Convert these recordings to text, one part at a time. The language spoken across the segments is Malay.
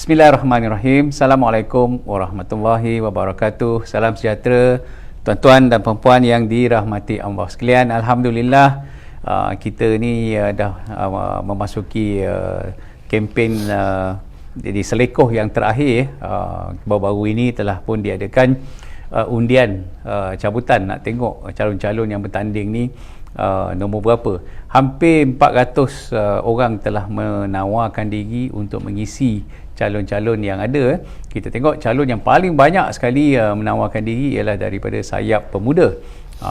Bismillahirrahmanirrahim. Assalamualaikum warahmatullahi wabarakatuh. Salam sejahtera tuan-tuan dan puan-puan yang dirahmati Allah sekalian. Alhamdulillah, kita ni dah memasuki kempen di Selekoh yang terakhir. Baru-baru ini telah pun diadakan undian cabutan. Nak tengok calon-calon yang bertanding ni nombor berapa. Hampir 400 orang telah menawarkan diri untuk mengisi calon-calon yang ada. Kita tengok calon yang paling banyak sekali menawarkan diri ialah daripada sayap pemuda.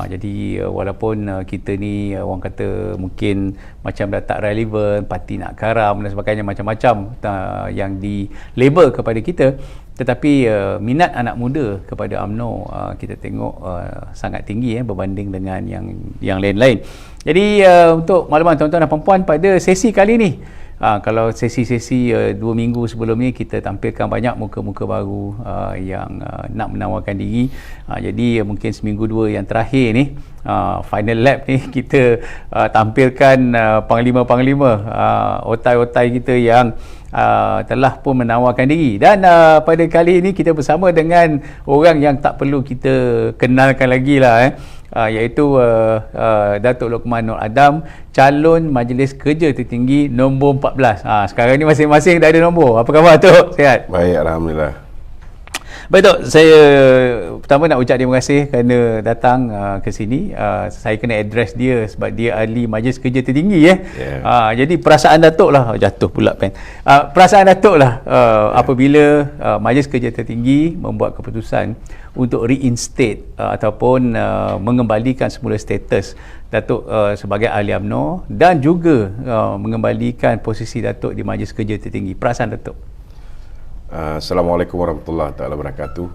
Jadi walaupun kita ni orang kata mungkin macam dah tak relevan, parti nak karam dan sebagainya, macam-macam yang di label kepada kita, tetapi minat anak muda kepada UMNO kita tengok sangat tinggi berbanding dengan yang lain-lain. Jadi untuk makluman tuan-tuan dan puan-puan, pada sesi kali ni, kalau sesi-sesi 2 minggu sebelum ni kita tampilkan banyak muka-muka baru yang nak menawarkan diri. Jadi mungkin seminggu 2 yang terakhir ni, final lap ni, kita tampilkan panglima-panglima, otai-otai kita yang telah pun menawarkan diri. Dan pada kali ini kita bersama dengan orang yang tak perlu kita kenalkan lagi lah, iaitu Datuk Lokman Nur Adam, calon Majlis Kerja Tertinggi nombor 14. Sekarang ni masing-masing dah ada nombor. Apa khabar Tok? Sihat? Baik, Alhamdulillah. Baik Tok, saya pertama nak ucap terima kasih kerana datang ke sini. Saya kena address dia sebab dia ahli Majlis Kerja Tertinggi. Jadi perasaan Datuk lah, jatuh pula pen. Perasaan Datuk lah apabila Majlis Kerja Tertinggi membuat keputusan untuk reinstate ataupun mengembalikan semula status Datuk sebagai ahli UMNO dan juga mengembalikan posisi Datuk di Majlis Kerja Tertinggi. Perasaan Datuk? Assalamualaikum warahmatullahi wabarakatuh.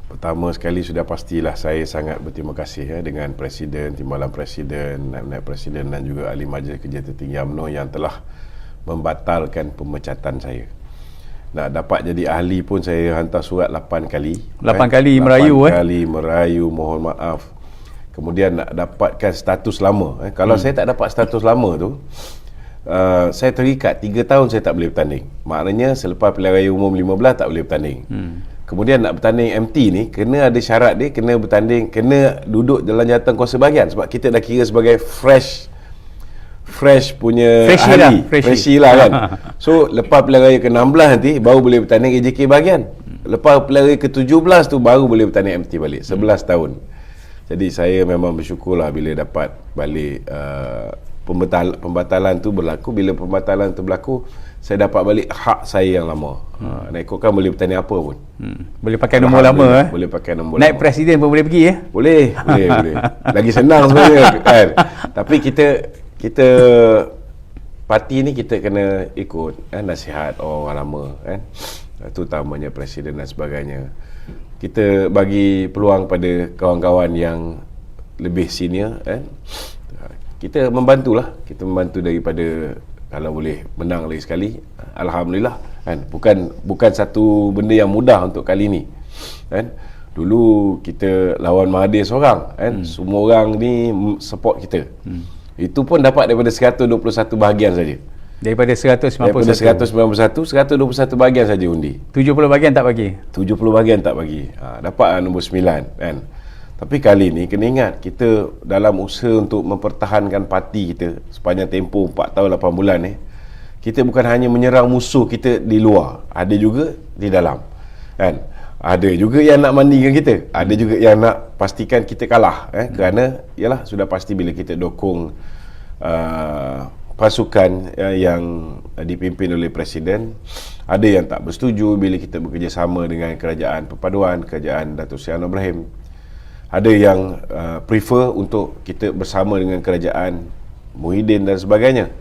Pertama sekali sudah pastilah saya sangat berterima kasih dengan Presiden, Timbalan Presiden, Naib Presiden dan juga Ahli Majlis Kerja Tertinggi UMNO yang telah membatalkan pemecatan saya. Nak dapat jadi ahli pun saya hantar surat 8 kali. 8 kali merayu 8 kali merayu, mohon maaf. Kemudian nak dapatkan status lama. Kalau saya tak dapat status lama tu, saya terikat 3 tahun saya tak boleh bertanding. Maknanya selepas pilihan raya umum 15 tak boleh bertanding. Kemudian nak bertanding MT ni kena ada syarat dia, kena bertanding, kena duduk dalam jawatan kuasa bahagian sebab kita dah kira sebagai fresh punya ahli, freshie lah kan. So lepas pilihan raya ke-16 nanti baru boleh bertanding AJK bahagian. Lepas pilihan raya ke-17 tu baru boleh bertanding MT balik. 11 tahun. Jadi saya memang bersyukurlah bila dapat balik pembatalan tu berlaku. Bila pembatalan tu berlaku, saya dapat balik hak saya yang lama. Nak ikutkan boleh bertanding apa pun. Boleh pakai nombor lama. Boleh pakai nombor Naib lama. Presiden pun boleh pergi Boleh. Lagi senang sebenarnya kan. Tapi kita parti ni kita kena ikut nasihat orang lama kan. Itu utamanya Presiden dan sebagainya. Kita bagi peluang pada kawan-kawan yang lebih senior kan. Kita membantulah, kita membantu daripada kalau boleh menang lagi sekali, alhamdulillah kan. Bukan satu benda yang mudah untuk kali ni kan. Dulu kita lawan Mahathir seorang kan. Semua orang ni support kita. Itu pun dapat daripada 121 bahagian saja. Daripada 191 bahagian saja undi. 70 bahagian tak bagi. Dapat nombor 9 kan. Tapi kali ni kena ingat, kita dalam usaha untuk mempertahankan parti kita sepanjang tempoh 4 tahun 8 bulan ni, kita bukan hanya menyerang musuh kita di luar, ada juga di dalam kan. Ada juga yang nak mandingkan kita, ada juga yang nak pastikan kita kalah kerana ialah sudah pasti bila kita dukung pasukan yang dipimpin oleh Presiden, ada yang tak bersetuju bila kita bekerjasama dengan Kerajaan Perpaduan, Kerajaan Datuk Seri Anwar Ibrahim. Ada yang prefer untuk kita bersama dengan Kerajaan Muhyiddin dan sebagainya.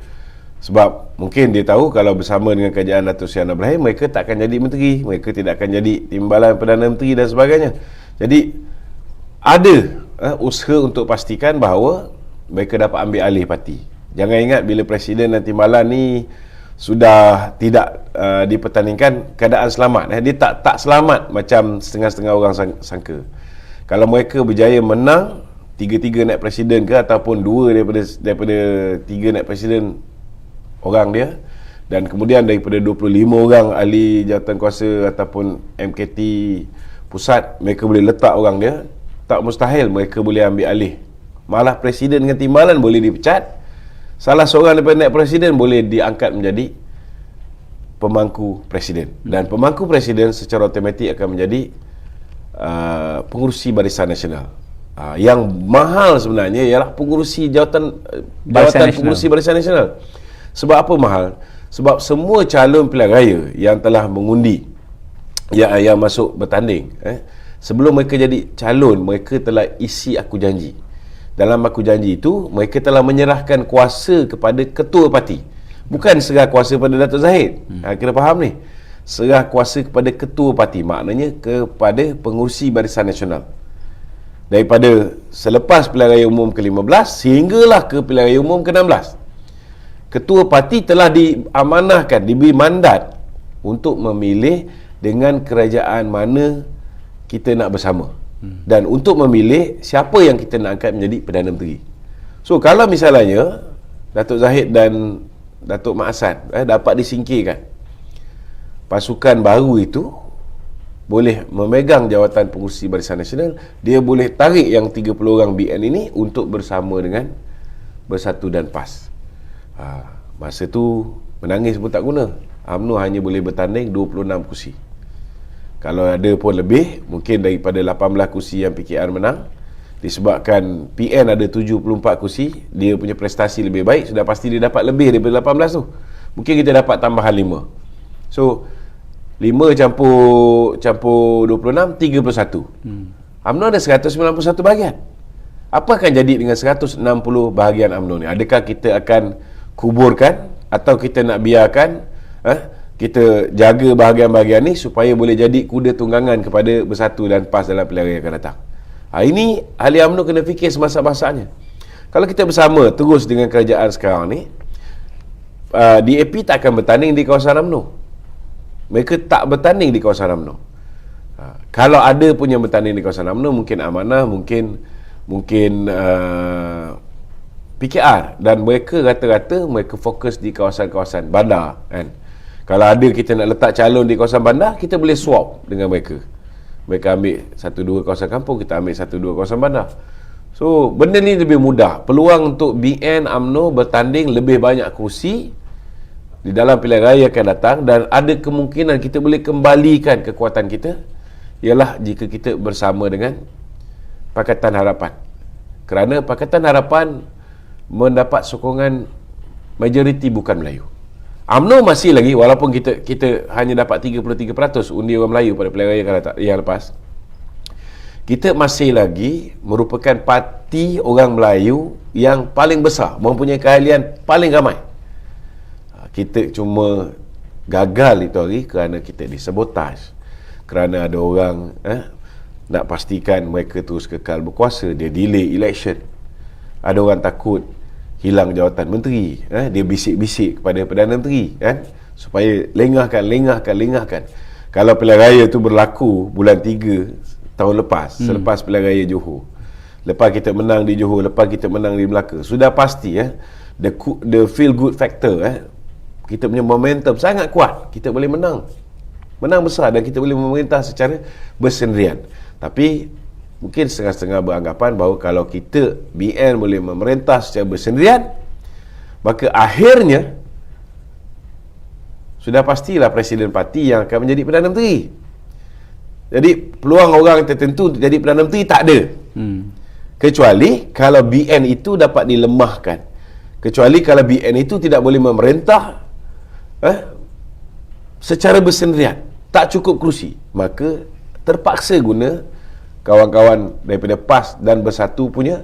Sebab mungkin dia tahu kalau bersama dengan Kerajaan Datuk Seri Anwar Ibrahim, mereka tak akan jadi menteri, mereka tidak akan jadi timbalan Perdana Menteri dan sebagainya. Jadi ada usaha untuk pastikan bahawa mereka dapat ambil alih parti. Jangan ingat bila Presiden dan timbalan ni sudah tidak dipertandingkan keadaan selamat. Dia tak selamat macam setengah-setengah orang sangka. Kalau mereka berjaya menang 3 naib presiden ke ataupun 2 daripada 3 naib presiden orang dia, Dan kemudian daripada 25 orang ahli jawatankuasa ataupun MKT pusat, mereka boleh letak orang dia, tak mustahil mereka boleh ambil alih. Malah presiden dengan timbalan boleh dipecat, salah seorang daripada naib presiden boleh diangkat menjadi pemangku presiden, dan pemangku presiden secara automatik akan menjadi pengurusi Barisan Nasional. Yang mahal sebenarnya ialah pengurusi jawatan pengurusi Barisan Nasional. Sebab apa mahal? Sebab semua calon pilihan raya yang telah mengundi, yang masuk bertanding, sebelum mereka jadi calon, mereka telah isi aku janji. Dalam aku janji itu, mereka telah menyerahkan kuasa kepada ketua parti. Bukan serah kuasa pada Datuk Zahid. Kena faham ni. Serah kuasa kepada ketua parti, maknanya kepada pengurusi Barisan Nasional. Daripada selepas pilihan raya umum ke-15 sehinggalah ke pilihan raya umum ke-16. Ketua parti telah diamanahkan, diberi mandat untuk memilih dengan kerajaan mana kita nak bersama. Dan untuk memilih siapa yang kita nak angkat menjadi Perdana Menteri. So kalau misalnya Datuk Zahid dan Datuk Mak Hassan dapat disingkirkan, pasukan baru itu boleh memegang jawatan pengurusi Barisan Nasional. Dia boleh tarik yang 30 orang BN ini untuk bersama dengan Bersatu dan PAS. Masa tu menangis pun tak guna. UMNO hanya boleh bertanding 26 kursi. Kalau ada pun lebih, mungkin daripada 18 kursi yang PKR menang, disebabkan PN ada 74 kursi, dia punya prestasi lebih baik, sudah pasti dia dapat lebih daripada 18 tu. Mungkin kita dapat tambahan 5. So 5 campur 26, 31. UMNO ada 191 bahagian. Apa akan jadi dengan 160 bahagian UMNO ni? Adakah kita akan kuburkan atau kita nak biarkan kita jaga bahagian-bahagian ni supaya boleh jadi kuda tunggangan kepada Bersatu dan PAS dalam pilihan raya yang akan datang? Ini ahli UMNO kena fikir semasa-masanya. Kalau kita bersama terus dengan kerajaan sekarang ni, DAP tak akan bertanding di kawasan UMNO. Mereka tak bertanding di kawasan UMNO. Kalau ada pun yang bertanding di kawasan UMNO, mungkin Amanah, mungkin PKR, dan mereka rata-rata mereka fokus di kawasan-kawasan bandar, kan. Kalau ada kita nak letak calon di kawasan bandar, kita boleh swap dengan mereka. Mereka ambil 1-2 kawasan kampung, kita ambil 1-2 kawasan bandar. So benda ni lebih mudah. Peluang untuk BN UMNO bertanding lebih banyak kursi di dalam pilihan raya akan datang, dan ada kemungkinan kita boleh kembalikan kekuatan kita ialah jika kita bersama dengan Pakatan Harapan. Kerana Pakatan Harapan mendapat sokongan majoriti bukan Melayu. UMNO masih lagi, walaupun kita hanya dapat 33% undi orang Melayu pada pilihan raya yang lepas, kita masih lagi merupakan parti orang Melayu yang paling besar, mempunyai keahlian paling ramai. Kita cuma gagal itu hari kerana kita disabotaj, kerana ada orang nak pastikan mereka terus kekal berkuasa, dia delay election. Ada orang takut hilang jawatan menteri, dia bisik-bisik kepada Perdana Menteri, supaya lengahkan. Kalau pilihan raya tu berlaku bulan 3 tahun lepas, selepas pilihan raya Johor, lepas kita menang di Johor, lepas kita menang di Melaka, sudah pasti the feel good factor, kita punya momentum sangat kuat, kita boleh menang besar, dan kita boleh memerintah secara bersendirian. Tapi mungkin setengah-setengah beranggapan bahawa kalau kita BN boleh memerintah secara bersendirian, maka akhirnya sudah pastilah presiden parti yang akan menjadi Perdana Menteri. Jadi peluang orang tertentu untuk jadi Perdana Menteri tak ada. Kecuali kalau BN itu dapat dilemahkan. Kecuali kalau BN itu tidak boleh memerintah secara bersendirian, tak cukup kerusi, maka terpaksa guna kawan-kawan daripada PAS dan Bersatu punya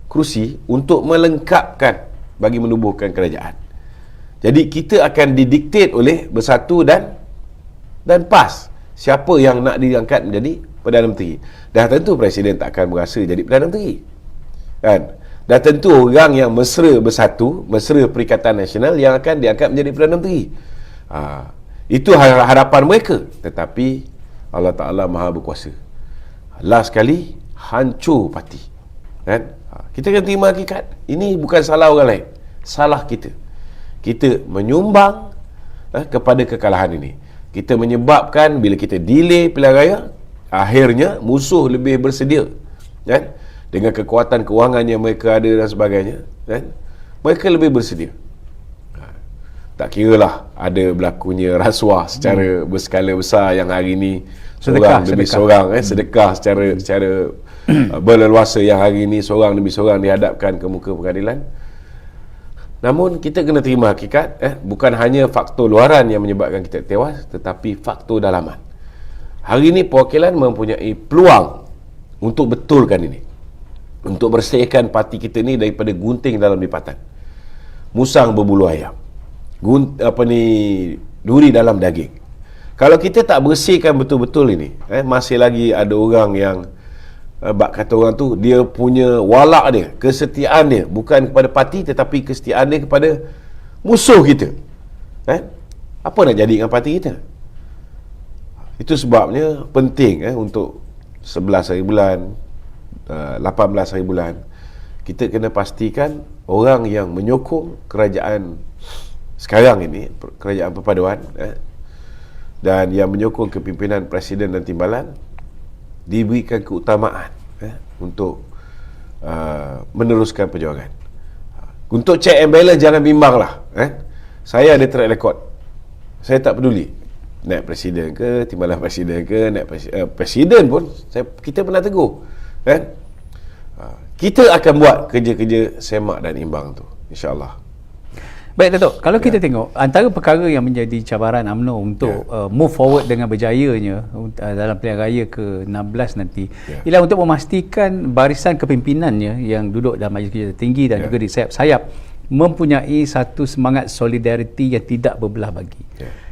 kerusi untuk melengkapkan bagi menubuhkan kerajaan. Jadi kita akan didiktet oleh Bersatu dan PAS siapa yang nak diangkat menjadi Perdana Menteri. Dah tentu presiden tak akan berasa jadi Perdana Menteri, kan? Dah tentu orang yang mesra Bersatu, mesra Perikatan Nasional yang akan diangkat menjadi Perdana Menteri. Itu harapan mereka. Tetapi Allah Ta'ala Maha Berkuasa. Last sekali hancur parti, kan? Kita kena terima hakikat. Ini bukan salah orang lain, salah kita. Kita menyumbang kepada kekalahan ini. Kita menyebabkan bila kita delay pilihan raya, akhirnya musuh lebih bersedia, kan? Dengan kekuatan kewangan yang mereka ada dan sebagainya, kan? Mereka lebih bersedia. Tak kiralah ada berlakunya rasuah secara berskala besar yang hari ini seorang demi seorang sedekah secara berleluasa, yang hari ini seorang demi seorang dihadapkan ke muka pengadilan. Namun kita kena terima hakikat, bukan hanya faktor luaran yang menyebabkan kita tewas, tetapi faktor dalaman. Hari ini perwakilan mempunyai peluang untuk betulkan ini, untuk bersihkan parti kita ni daripada gunting dalam lipatan, musang berbulu ayam, duri dalam daging. Kalau kita tak bersihkan betul-betul ini, masih lagi ada orang yang bak kata orang tu, dia punya walak dia, kesetiaan dia bukan kepada parti, tetapi kesetiaan dia kepada musuh kita. Apa nak jadi dengan parti kita? Itu sebabnya penting untuk 11 hari bulan, 18 hari bulan, kita kena pastikan orang yang menyokong kerajaan sekarang ini, kerajaan perpaduan, dan yang menyokong kepimpinan Presiden dan Timbalan, diberikan keutamaan untuk meneruskan perjuangan. Untuk check and balance, jangan bimbanglah. Saya ada track record, saya tak peduli naik presiden ke, timbalan presiden ke, naik presiden pun kita pernah tegur, kita akan buat kerja-kerja semak dan imbang tu, insya-Allah. Baik Datuk, kalau kita tengok antara perkara yang menjadi cabaran UMNO untuk move forward dengan berjayanya dalam pilihan raya ke-16 nanti, ialah untuk memastikan barisan kepimpinannya yang duduk dalam Majlis Kerja Tertinggi dan juga di sayap-sayap mempunyai satu semangat solidariti yang tidak berbelah bagi.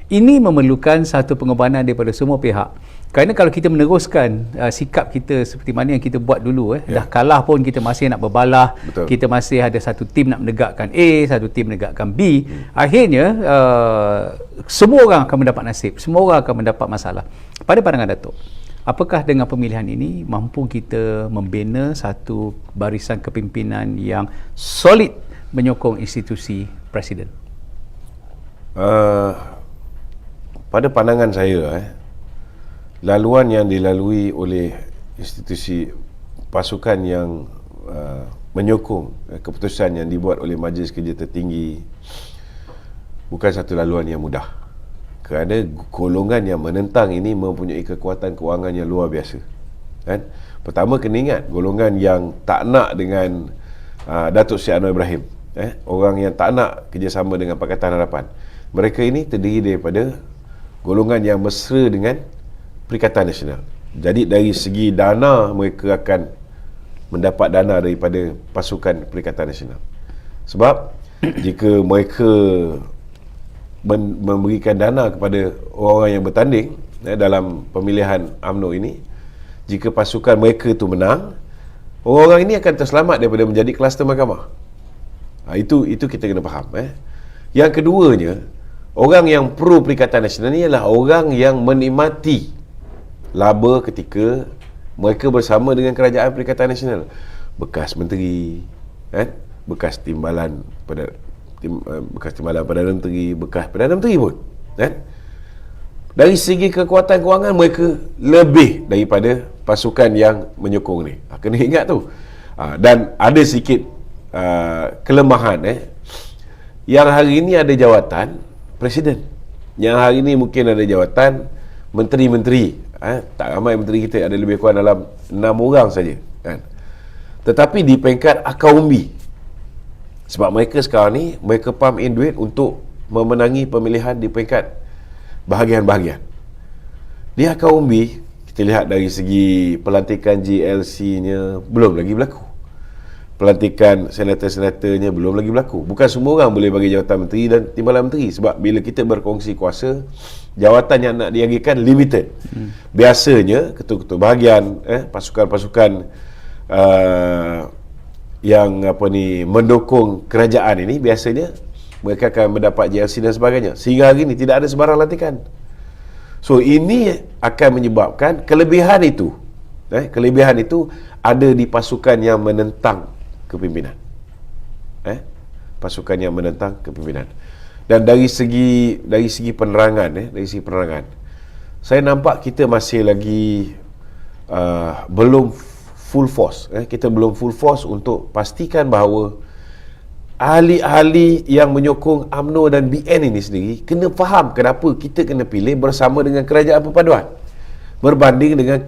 Ini memerlukan satu pengorbanan daripada semua pihak. Kerana kalau kita meneruskan sikap kita seperti mana yang kita buat dulu, dah kalah pun kita masih nak berbalah. Betul. Kita masih ada satu tim nak menegakkan A, satu tim menegakkan B. Akhirnya semua orang akan mendapat nasib, semua orang akan mendapat masalah. Pada pandangan Datuk, apakah dengan pemilihan ini mampu kita membina satu barisan kepimpinan yang solid menyokong institusi Presiden? Pada pandangan saya, laluan yang dilalui oleh institusi pasukan yang menyokong keputusan yang dibuat oleh Majlis Kerja Tertinggi bukan satu laluan yang mudah, kerana golongan yang menentang ini mempunyai kekuatan kewangan yang luar biasa, kan? Pertama, kena ingat golongan yang tak nak dengan Datuk Seri Anwar Ibrahim, orang yang tak nak kerjasama dengan Pakatan Harapan, mereka ini terdiri daripada golongan yang mesra dengan Perikatan Nasional. Jadi dari segi dana, mereka akan mendapat dana daripada pasukan Perikatan Nasional. Sebab jika mereka memberikan dana kepada orang-orang yang bertanding dalam pemilihan UMNO ini, jika pasukan mereka itu menang, orang-orang ini akan terselamat daripada menjadi kluster mahkamah. Itu kita kena faham. Yang keduanya, orang yang pro Perikatan Nasional ni ialah orang yang menikmati laba ketika mereka bersama dengan kerajaan Perikatan Nasional. Bekas menteri, bekas timbalan Perdana Menteri, bekas Perdana Menteri pun, dari segi kekuatan kewangan mereka lebih daripada pasukan yang menyokong ni. Kena ingat tu. Dan ada sikit kelemahan, yang hari ini ada jawatan Presiden, yang hari ini mungkin ada jawatan menteri-menteri, tak ramai menteri kita, ada lebih kurang dalam 6 orang saja, kan? Tetapi di peringkat akar umbi, sebab mereka sekarang ni mereka pump in duit untuk memenangi pemilihan di peringkat bahagian-bahagian. Di akar umbi, kita lihat dari segi pelantikan GLC-nya belum lagi berlaku, pelantikan senator-senatornya belum lagi berlaku. Bukan semua orang boleh bagi jawatan menteri dan timbalan menteri, sebab bila kita berkongsi kuasa, jawatan yang nak diagikan limited. Biasanya ketua-ketua bahagian, pasukan-pasukan yang mendukung kerajaan ini, biasanya mereka akan mendapat JLC dan sebagainya. Sehingga hari ini tidak ada sebarang lantikan. So ini akan menyebabkan kelebihan itu ada di pasukan yang menentang kepimpinan. Pasukan yang menentang kepimpinan. Dan dari segi penerangan, saya nampak kita masih lagi belum full force. Kita belum full force untuk pastikan bahawa ahli-ahli yang menyokong UMNO dan BN ini sendiri kena faham kenapa kita kena pilih bersama dengan Kerajaan Perpaduan berbanding dengan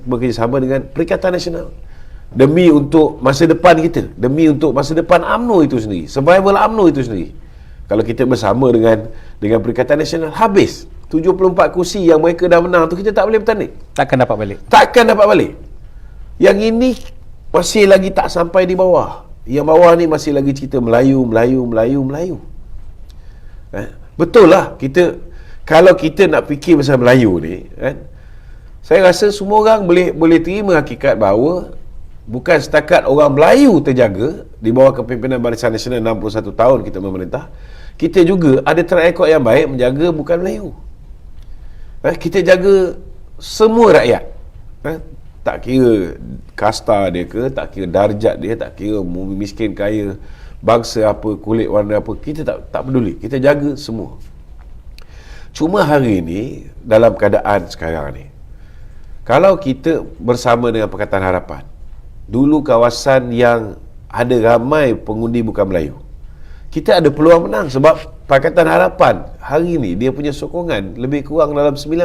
bekerjasama dengan Perikatan Nasional, demi untuk masa depan kita, demi untuk masa depan UMNO itu sendiri, survival UMNO itu sendiri. Kalau kita bersama dengan Perikatan Nasional, habis 74 kursi yang mereka dah menang tu, kita tak boleh bertanding, Takkan dapat balik. takkan dapat balik. Yang ini masih lagi tak sampai di bawah. Yang bawah ni masih lagi cerita Melayu. Betul lah, kalau kita nak fikir pasal Melayu ni, saya rasa semua orang boleh terima hakikat bahawa bukan setakat orang Melayu terjaga di bawah kepimpinan Barisan Nasional 61 tahun kita memerintah, kita juga ada track record yang baik menjaga bukan Melayu. Kita jaga semua rakyat, tak kira kasta dia ke, tak kira darjat dia, tak kira miskin kaya, bangsa apa, kulit warna apa, kita tak peduli, kita jaga semua. Cuma hari ni, dalam keadaan sekarang ni, kalau kita bersama dengan Pakatan Harapan, dulu kawasan yang ada ramai pengundi bukan Melayu, kita ada peluang menang sebab Pakatan Harapan hari ni dia punya sokongan lebih kurang dalam 98%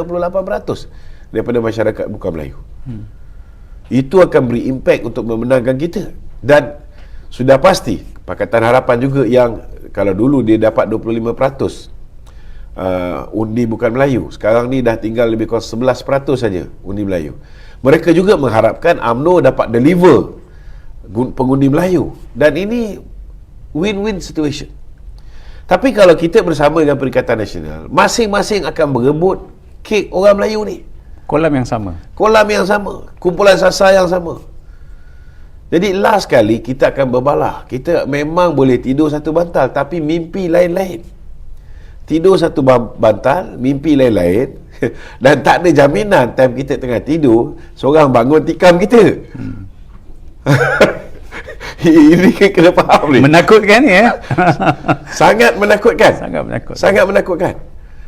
daripada masyarakat bukan Melayu. Itu akan beri impak untuk memenangkan kita. Dan sudah pasti Pakatan Harapan juga yang kalau dulu dia dapat 25% undi bukan Melayu, sekarang ni dah tinggal lebih kurang 11% saja undi Melayu. Mereka juga mengharapkan UMNO dapat deliver pengundi Melayu, dan ini win-win situation. Tapi kalau kita bersama dengan Perikatan Nasional, masing-masing akan berebut kek orang Melayu ni, Kolam yang sama, kumpulan sasar yang sama. Jadi last kali kita akan berbalah. Kita memang boleh tidur satu bantal, tapi mimpi lain-lain. Tidur satu bantal, mimpi lain-lain. Dan tak ada jaminan time kita tengah tidur, seorang bangun tikam kita. Ini kena faham ni. menakutkan ya. Sangat menakutkan. Sangat menakutkan.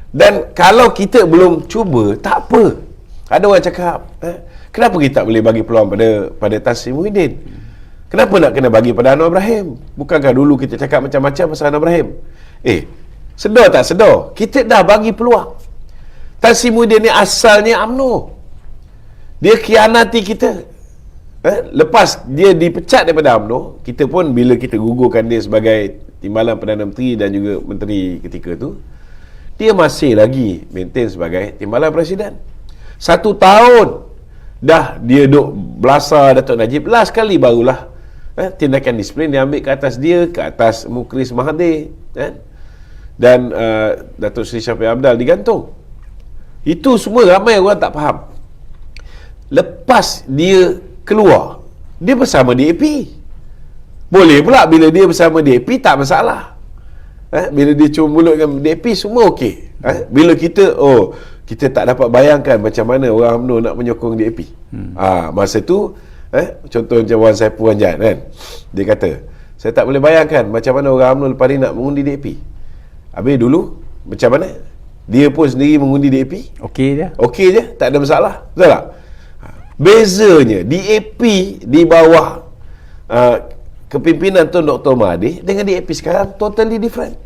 Dan kalau kita belum cuba, tak apa. Ada orang cakap, kenapa kita tak boleh bagi peluang pada Tan Sri Muhyiddin? Kenapa nak kena bagi pada Anwar Ibrahim? Bukankah dulu kita cakap macam-macam pasal Anwar Ibrahim? Sedar tak sedar? Kita dah bagi peluang. Tan Sri Muhyiddin ni asalnya UMNO. Dia khianati kita. Lepas dia dipecat daripada UMNO, kita pun bila kita gugurkan dia sebagai Timbalan Perdana Menteri dan juga Menteri ketika tu, dia masih lagi maintain sebagai Timbalan Presiden. 1 tahun dah dia duk belasah Datuk Najib. Last kali barulah tindakan disiplin diambil ke atas dia, ke atas Mukris Mahathir, dan Datuk Seri Shafie Apdal digantung. Itu semua ramai orang tak faham. Lepas dia keluar, dia bersama DAP. Boleh pula bila dia bersama DAP, tak masalah. Bila dia cium mulut dengan DAP, semua okey. Bila kita kita tak dapat bayangkan macam mana orang UMNO nak menyokong DAP. Masa tu contoh macam Wan Saiful Anjan kan, dia kata, saya tak boleh bayangkan macam mana orang UMNO lepas ni nak mengundi DAP. Habis dulu macam mana dia pun sendiri mengundi DAP, okey je, tak ada masalah. Betul tak? Bezanya DAP di bawah kepimpinan Tun Dr. Mahathir dengan DAP sekarang totally different.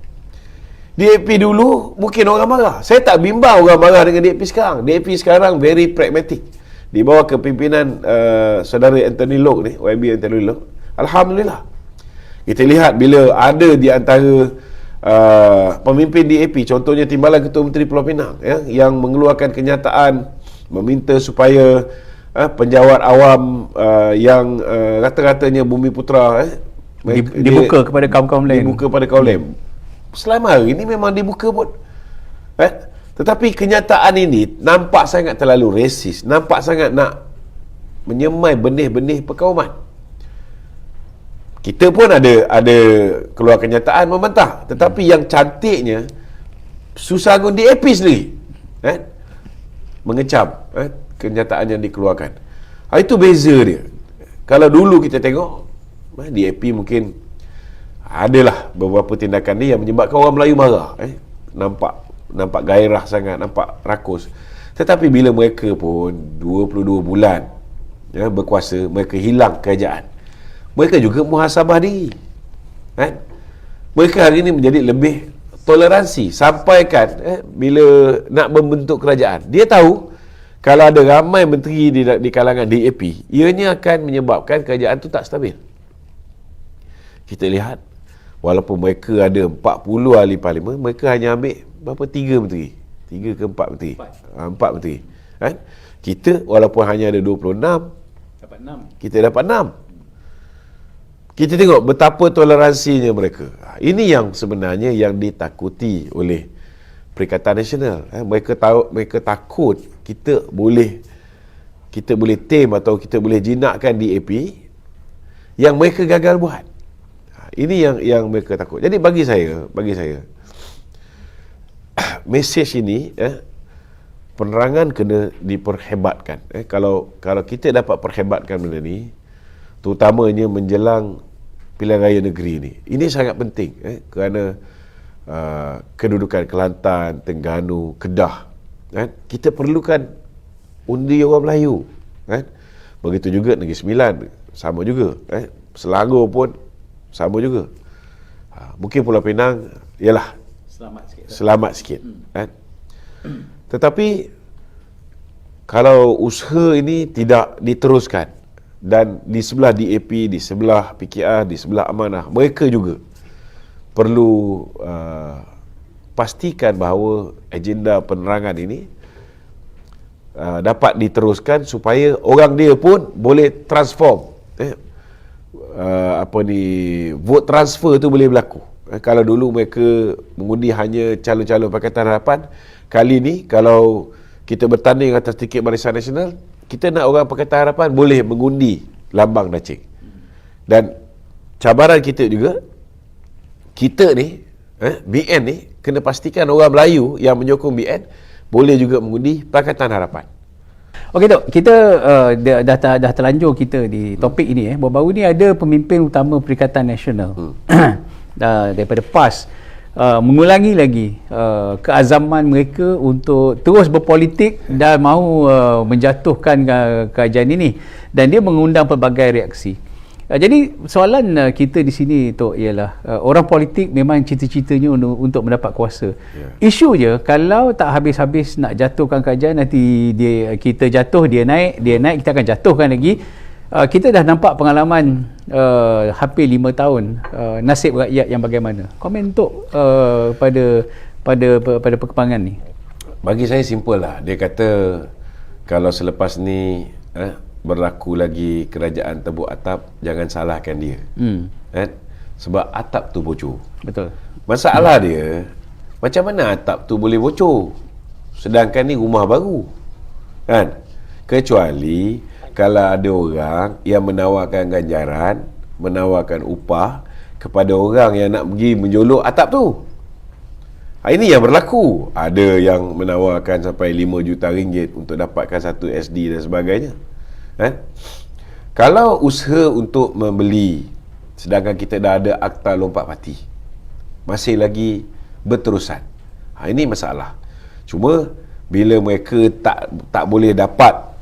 DAP dulu mungkin orang marah. Saya tak bimbang orang marah dengan DAP sekarang. DAP sekarang very pragmatic. Di bawah kepimpinan saudara Anthony Loke ni, YB Anthony Loke, alhamdulillah. Kita lihat bila ada di antara pemimpin DAP, contohnya Timbalan Ketua Menteri Pulau Pinang, yang mengeluarkan kenyataan meminta supaya penjawat awam yang rata-ratanya Bumi Putra dibuka kepada kaum-kaum lain. Dibuka pada kaum lain. Selama hari ini memang dibuka pun. Tetapi kenyataan ini nampak sangat terlalu resis, nampak sangat nak menyemai benih-benih perkauman. Kita pun ada keluar kenyataan membantah, tetapi yang cantiknya Susangun DAP sendiri mengecam kenyataan yang dikeluarkan. Itu beza dia. Kalau dulu kita tengok DAP mungkin adalah beberapa tindakan ni yang menyebabkan orang Melayu marah. Nampak gairah sangat, nampak rakus. Tetapi bila mereka pun 22 bulan berkuasa, mereka hilang kerajaan, mereka juga muhasabah diri. Mereka hari ini menjadi lebih toleransi. Sampaikan bila nak membentuk kerajaan, dia tahu kalau ada ramai menteri di kalangan DAP, ianya akan menyebabkan kerajaan tu tak stabil. Kita lihat, walaupun mereka ada 40 ahli parlimen, mereka hanya ambil berapa? 3 menteri. 3 ke 4 menteri? 4 menteri. Kita walaupun hanya ada 26, dapat 6. Kita dapat 6. Kita tengok betapa toleransinya mereka. Ini yang sebenarnya yang ditakuti oleh Perikatan Nasional. Mereka takut kita boleh tame atau kita boleh jinakkan DAP yang mereka gagal buat. Ini yang mereka takut. Jadi bagi saya mesej ini penerangan kena diperhebatkan. Kalau kita dapat perhebatkan benda ni, terutamanya menjelang pilihan raya negeri ni, ini sangat penting kerana kedudukan Kelantan, Terengganu, Kedah, kita perlukan undi orang Melayu. Begitu juga Negeri Sembilan, sama juga. Selangor pun sama juga. Mungkin Pulau Pinang ialah selamat sikit. Tetapi kalau usaha ini tidak diteruskan, dan di sebelah DAP, di sebelah PKR, di sebelah Amanah, mereka juga perlu pastikan bahawa agenda penerangan ini dapat diteruskan supaya orang dia pun boleh transform. Vote transfer tu boleh berlaku. Kalau dulu mereka mengundi hanya calon-calon Pakatan Harapan, kali ni kalau kita bertanding atas tiket Barisan Nasional, kita nak orang Pakatan Harapan boleh mengundi lambang Dacing. Dan cabaran kita juga, kita ni BN ni kena pastikan orang Melayu yang menyokong BN boleh juga mengundi Pakatan Harapan. Okey Dok, kita dah terlanjur kita di topik ini. Baru-baru ni ada pemimpin utama Perikatan Nasional daripada PAS mengulangi lagi keazaman mereka untuk terus berpolitik dan mahu menjatuhkan kerajaan ini, dan dia mengundang pelbagai reaksi. Jadi soalan kita di sini Tok ialah orang politik memang cita-citanya untuk mendapat kuasa. Isu je kalau tak habis-habis nak jatuhkan kerajaan, nanti kita jatuh, dia naik, kita akan jatuhkan lagi. Kita dah nampak pengalaman hampir 5 tahun. Nasib rakyat yang bagaimana? Komen Tok pada perkembangan ni. Bagi saya simple lah. Dia kata kalau selepas ni berlaku lagi kerajaan tebuk atap, jangan salahkan dia. Sebab atap tu bocor. Betul. Masalah dia, macam mana atap tu boleh bocor sedangkan ni rumah baru, kan? Kecuali kalau ada orang yang menawarkan ganjaran, menawarkan upah kepada orang yang nak pergi menjolok atap tu. Ini yang berlaku. Ada yang menawarkan sampai 5 juta ringgit untuk dapatkan satu SD dan sebagainya. Kalau usaha untuk membeli, sedangkan kita dah ada akta lompat parti, masih lagi berterusan, ini masalah. Cuma bila mereka tak boleh dapat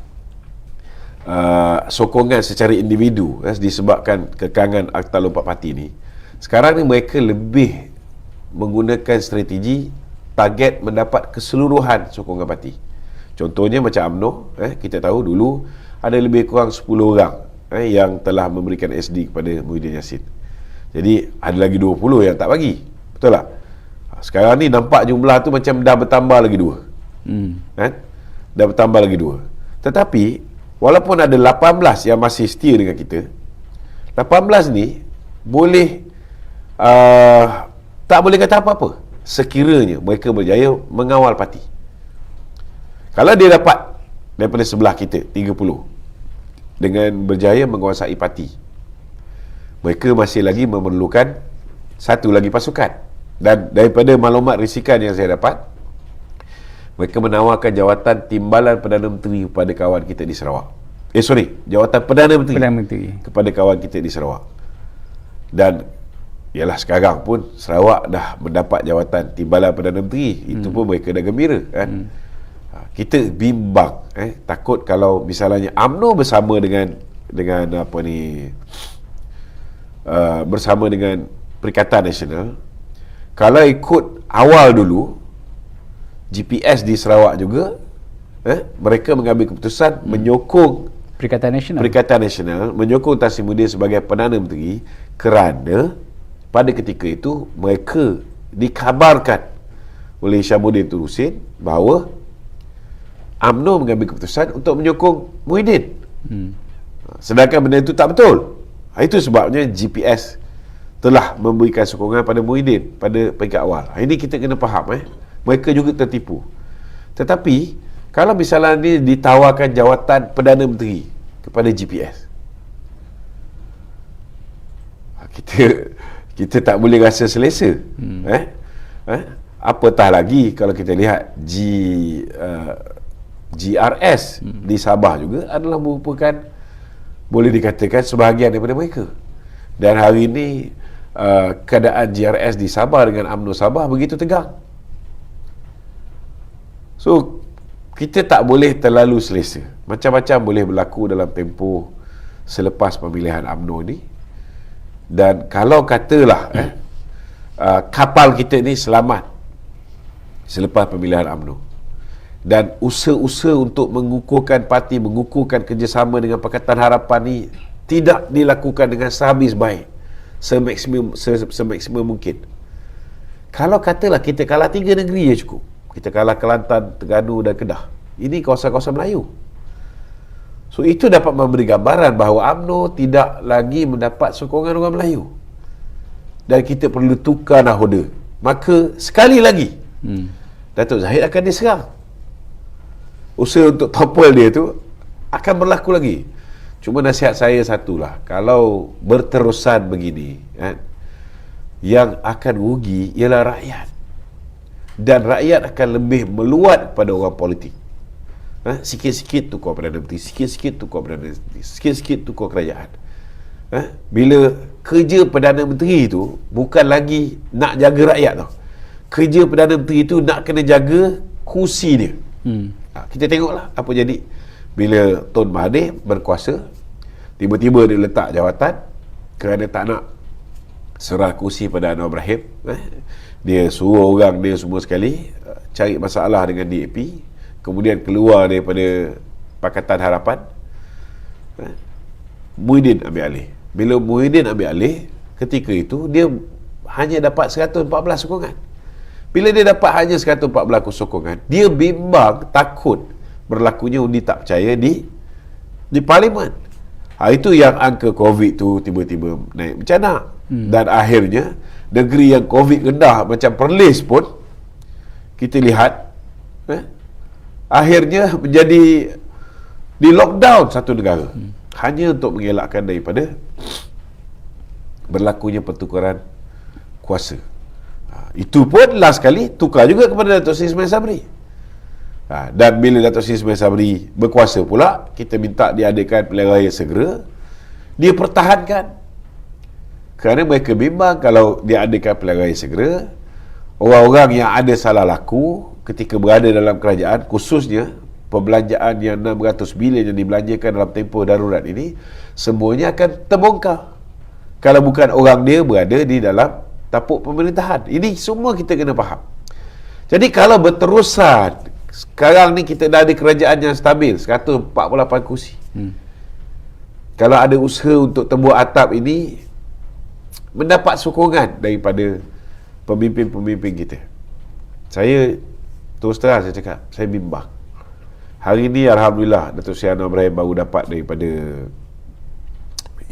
sokongan secara individu disebabkan kekangan akta lompat parti ni, sekarang ni mereka lebih menggunakan strategi target mendapat keseluruhan sokongan parti. Contohnya macam UMNO, kita tahu dulu ada lebih kurang 10 orang yang telah memberikan SD kepada Muhyiddin Yassin. Jadi ada lagi 20 yang tak bagi. Betul tak? Sekarang ni nampak jumlah tu macam dah bertambah lagi 2. Dah bertambah lagi 2. Tetapi walaupun ada 18 yang masih setia dengan kita, 18 ni boleh tak boleh kata apa-apa sekiranya mereka berjaya mengawal parti. Kalau dia dapat daripada sebelah kita 30 dengan berjaya menguasai parti, mereka masih lagi memerlukan satu lagi pasukan. Dan daripada maklumat risikan yang saya dapat, mereka menawarkan jawatan Timbalan Perdana Menteri kepada kawan kita di Sarawak. Jawatan Perdana Menteri kepada kawan kita di Sarawak. Dan Yalah, sekarang pun Sarawak dah mendapat jawatan Timbalan Perdana Menteri. Itu pun mereka dah gembira kan. Kita bimbang takut kalau misalnya UMNO bersama dengan apa ni bersama dengan Perikatan Nasional, kalau ikut awal dulu GPS di Sarawak juga mereka mengambil keputusan menyokong Perikatan Nasional menyokong Tan Sri Muhyiddin sebagai Perdana Menteri, kerana pada ketika itu mereka dikabarkan oleh Syamsuddin Tun Hussein bahawa UMNO mengambil keputusan untuk menyokong Muhyiddin. Sedangkan benda itu tak betul. Itu sebabnya GPS telah memberikan sokongan pada Muhyiddin pada peringkat awal. Ini kita kena faham mereka juga tertipu. Tetapi kalau misalnya ni ditawarkan jawatan Perdana Menteri kepada GPS, kita tak boleh rasa selesa. Apatah lagi kalau kita lihat GRS di Sabah juga adalah merupakan, boleh dikatakan, sebahagian daripada mereka. Dan hari ini keadaan GRS di Sabah dengan UMNO Sabah begitu tegang. So kita tak boleh terlalu selesa. Macam-macam boleh berlaku dalam tempoh selepas pemilihan UMNO ni. Dan kalau katalah kapal kita ni selamat selepas pemilihan UMNO, dan usaha-usaha untuk mengukuhkan parti, mengukuhkan kerjasama dengan Pakatan Harapan ni tidak dilakukan dengan sehabis baik, semaksimum mungkin. Kalau katalah kita kalah 3 negeri je cukup, kita kalah Kelantan, Terengganu dan Kedah, ini kawasan-kawasan Melayu. So itu dapat memberi gambaran bahawa UMNO tidak lagi mendapat sokongan orang Melayu, dan kita perlu tukar nahoda. Maka sekali lagi Datuk Zahid akan diserang. Usaha untuk topple dia tu akan berlaku lagi. Cuma nasihat saya satulah, kalau berterusan begini yang akan rugi ialah rakyat, dan rakyat akan lebih meluat pada orang politik. Sikit-sikit tukar Perdana Menteri, sikit-sikit tukar Perdana Menteri, sikit-sikit tukar kerajaan. Bila kerja Perdana Menteri itu bukan lagi nak jaga rakyat tau. Kerja Perdana Menteri itu nak kena jaga kursi dia. Kita tengoklah apa jadi bila Tun Mahathir berkuasa, tiba-tiba dia letak jawatan kerana tak nak serah kursi pada Anwar Ibrahim. Dia suruh orang dia semua sekali cari masalah dengan DAP, kemudian keluar daripada Pakatan Harapan. Muhyiddin ambil alih. Bila Muhyiddin ambil alih, ketika itu dia hanya dapat 114 sokongan. Bila dia dapat hanya 114 sokongan, dia bimbang, takut berlakunya undi tak percaya di Parlimen. Itu yang angka COVID tu tiba-tiba naik bencana. Dan akhirnya negeri yang COVID rendah macam Perlis pun kita lihat akhirnya menjadi di lockdown satu negara, hanya untuk mengelakkan daripada berlakunya pertukaran kuasa. Itu pun last kali tukar juga kepada Datuk Seri Ismail Sabri. Dan bila Datuk Seri Ismail Sabri berkuasa pula, kita minta diadakan pilihan raya segera, dia pertahankan. Kerana mereka bimbang kalau diadakan pilihan raya segera, orang-orang yang ada salah laku ketika berada dalam kerajaan, khususnya perbelanjaan yang 600 bilion yang dibelanjakan dalam tempoh darurat ini, semuanya akan terbongkar kalau bukan orang dia berada di dalam tapuk pemerintahan. Ini semua kita kena faham. Jadi kalau berterusan, sekarang ni kita dah ada kerajaan yang stabil 148 kursi. Kalau ada usaha untuk tembus atap ini, mendapat sokongan daripada pemimpin-pemimpin kita, saya terus terang saya cakap, saya bimbang. Hari ini Alhamdulillah Datuk Seri Anwar Ibrahim baru dapat daripada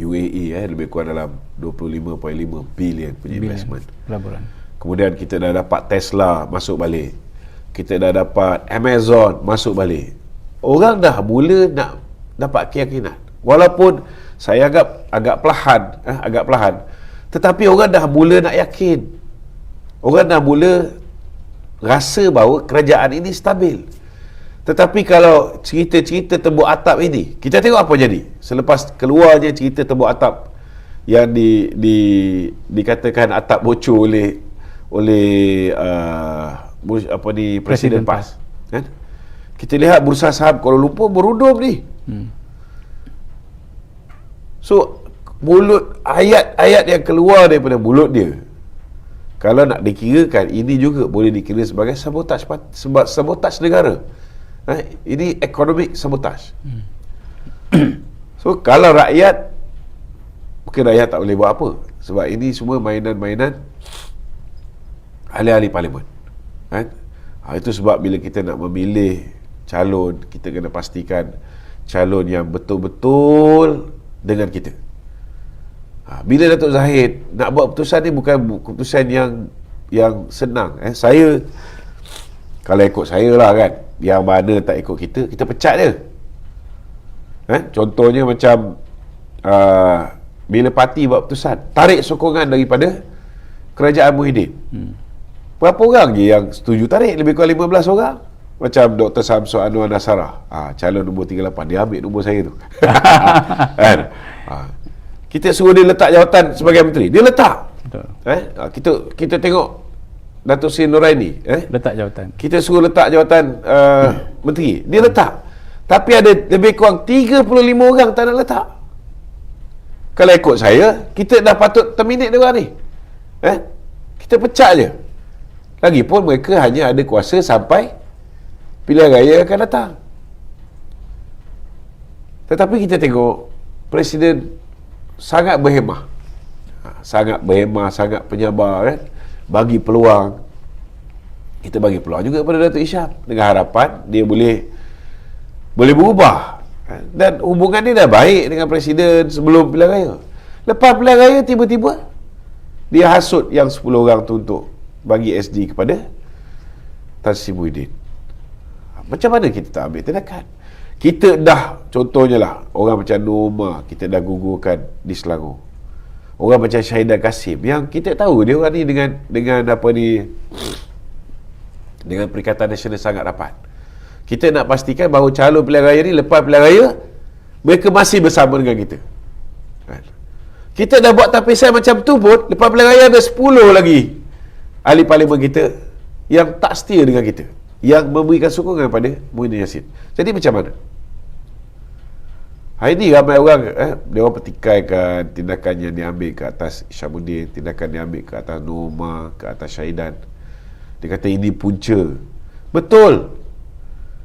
UAE lebih kurang dalam 25.5 bilion punya investment. Pelaburan. Kemudian kita dah dapat Tesla masuk balik. Kita dah dapat Amazon masuk balik. Orang dah mula nak dapat keyakinan. Walaupun saya agak perlahan, tetapi orang dah mula nak yakin. Orang dah mula rasa bahawa kerajaan ini stabil. Tetapi kalau cerita-cerita tembok atap ini, kita tengok apa jadi selepas keluarnya cerita tembok atap yang dikatakan atap bocor oleh Presiden PAS, kan? Kita lihat bursa saham Kuala Lumpur berudum ni. So mulut ayat-ayat yang keluar daripada mulut dia, kalau nak dikirakan, ini juga boleh dikira sebagai sabotaj negara. Ini economic sabotage. So kalau rakyat, mungkin rakyat tak boleh buat apa, sebab ini semua mainan-mainan ahli-ahli parlimen, kan? Itu sebab bila kita nak memilih calon, kita kena pastikan calon yang betul-betul dengan kita. Bila Datuk Zahid nak buat keputusan ni, bukan keputusan yang senang. Saya, kalau ikut saya lah kan, yang mana tak ikut kita pecat dia. Contohnya macam bila parti buat keputusan, tarik sokongan daripada kerajaan Muhyiddin. Berapa orang je yang setuju tarik? Lebih kurang 15 orang. Macam Dr. Samsul Anwar Nasarah, calon nombor 38, dia ambil nombor saya tu. Kan? Kita suruh dia letak jawatan sebagai menteri, dia letak. Kita tengok Datuk Seri Noraini, letak jawatan. kita suruh letak jawatan menteri, dia letak. Tapi ada lebih kurang 35 orang tak nak letak. Kalau ikut saya, kita dah patut terminate dia orang ni. Kita pecat je. Lagipun mereka hanya ada kuasa sampai pilihan raya akan datang. Tetapi kita tengok Presiden sangat berhemah, sangat penyabar, kan? Bagi peluang. Kita bagi peluang juga pada Datuk Hisham, dengan harapan dia boleh berubah. Dan hubungan dia dah baik dengan Presiden sebelum pilihan raya. Lepas pilihan raya, tiba-tiba dia hasut yang 10 orang tu untuk bagi SD kepada Tan Sri Muhyiddin. Macam mana kita tak ambil tindakan? Kita dah, contohnya lah, orang macam Norma, kita dah gugurkan di Selangor. Orang macam Syahidah Kasim, yang kita tahu dia orang ni dengan Perikatan Nasional sangat rapat. Kita nak pastikan bahawa calon pilihan raya ni, lepas pilihan raya, mereka masih bersama dengan kita. Kita dah buat tapisan macam tu pun, lepas pilihan raya ada 10 lagi ahli parlimen kita yang tak setia dengan kita, yang memberikan sokongan kepada Muhyiddin Yassin. Jadi macam mana? Hari ni ramai orang dia orang pertikaikan tindakan yang diambil ke atas Isyamuddin, tindakan diambil ke atas Norma, ke atas Syahidan. Dia kata ini punca. Betul.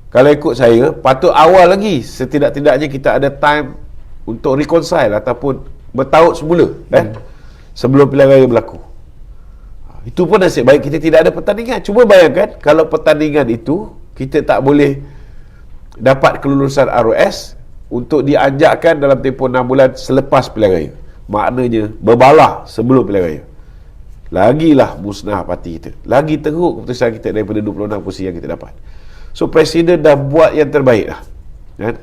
Kalau ikut saya, patut awal lagi, setidak-tidaknya kita ada time untuk reconcile ataupun bertaut semula, sebelum pilihan raya berlaku. Itu pun nasib baik kita tidak ada pertandingan. Cuba bayangkan kalau pertandingan itu kita tak boleh dapat kelulusan ROS untuk dianjakkan dalam tempoh 6 bulan selepas pilihan raya. Maknanya berbalah sebelum pilihan raya. Lagilah musnah parti kita. Lagi teruk keputusan kita daripada 26 kursi yang kita dapat. So Presiden dah buat yang terbaik lah, kan?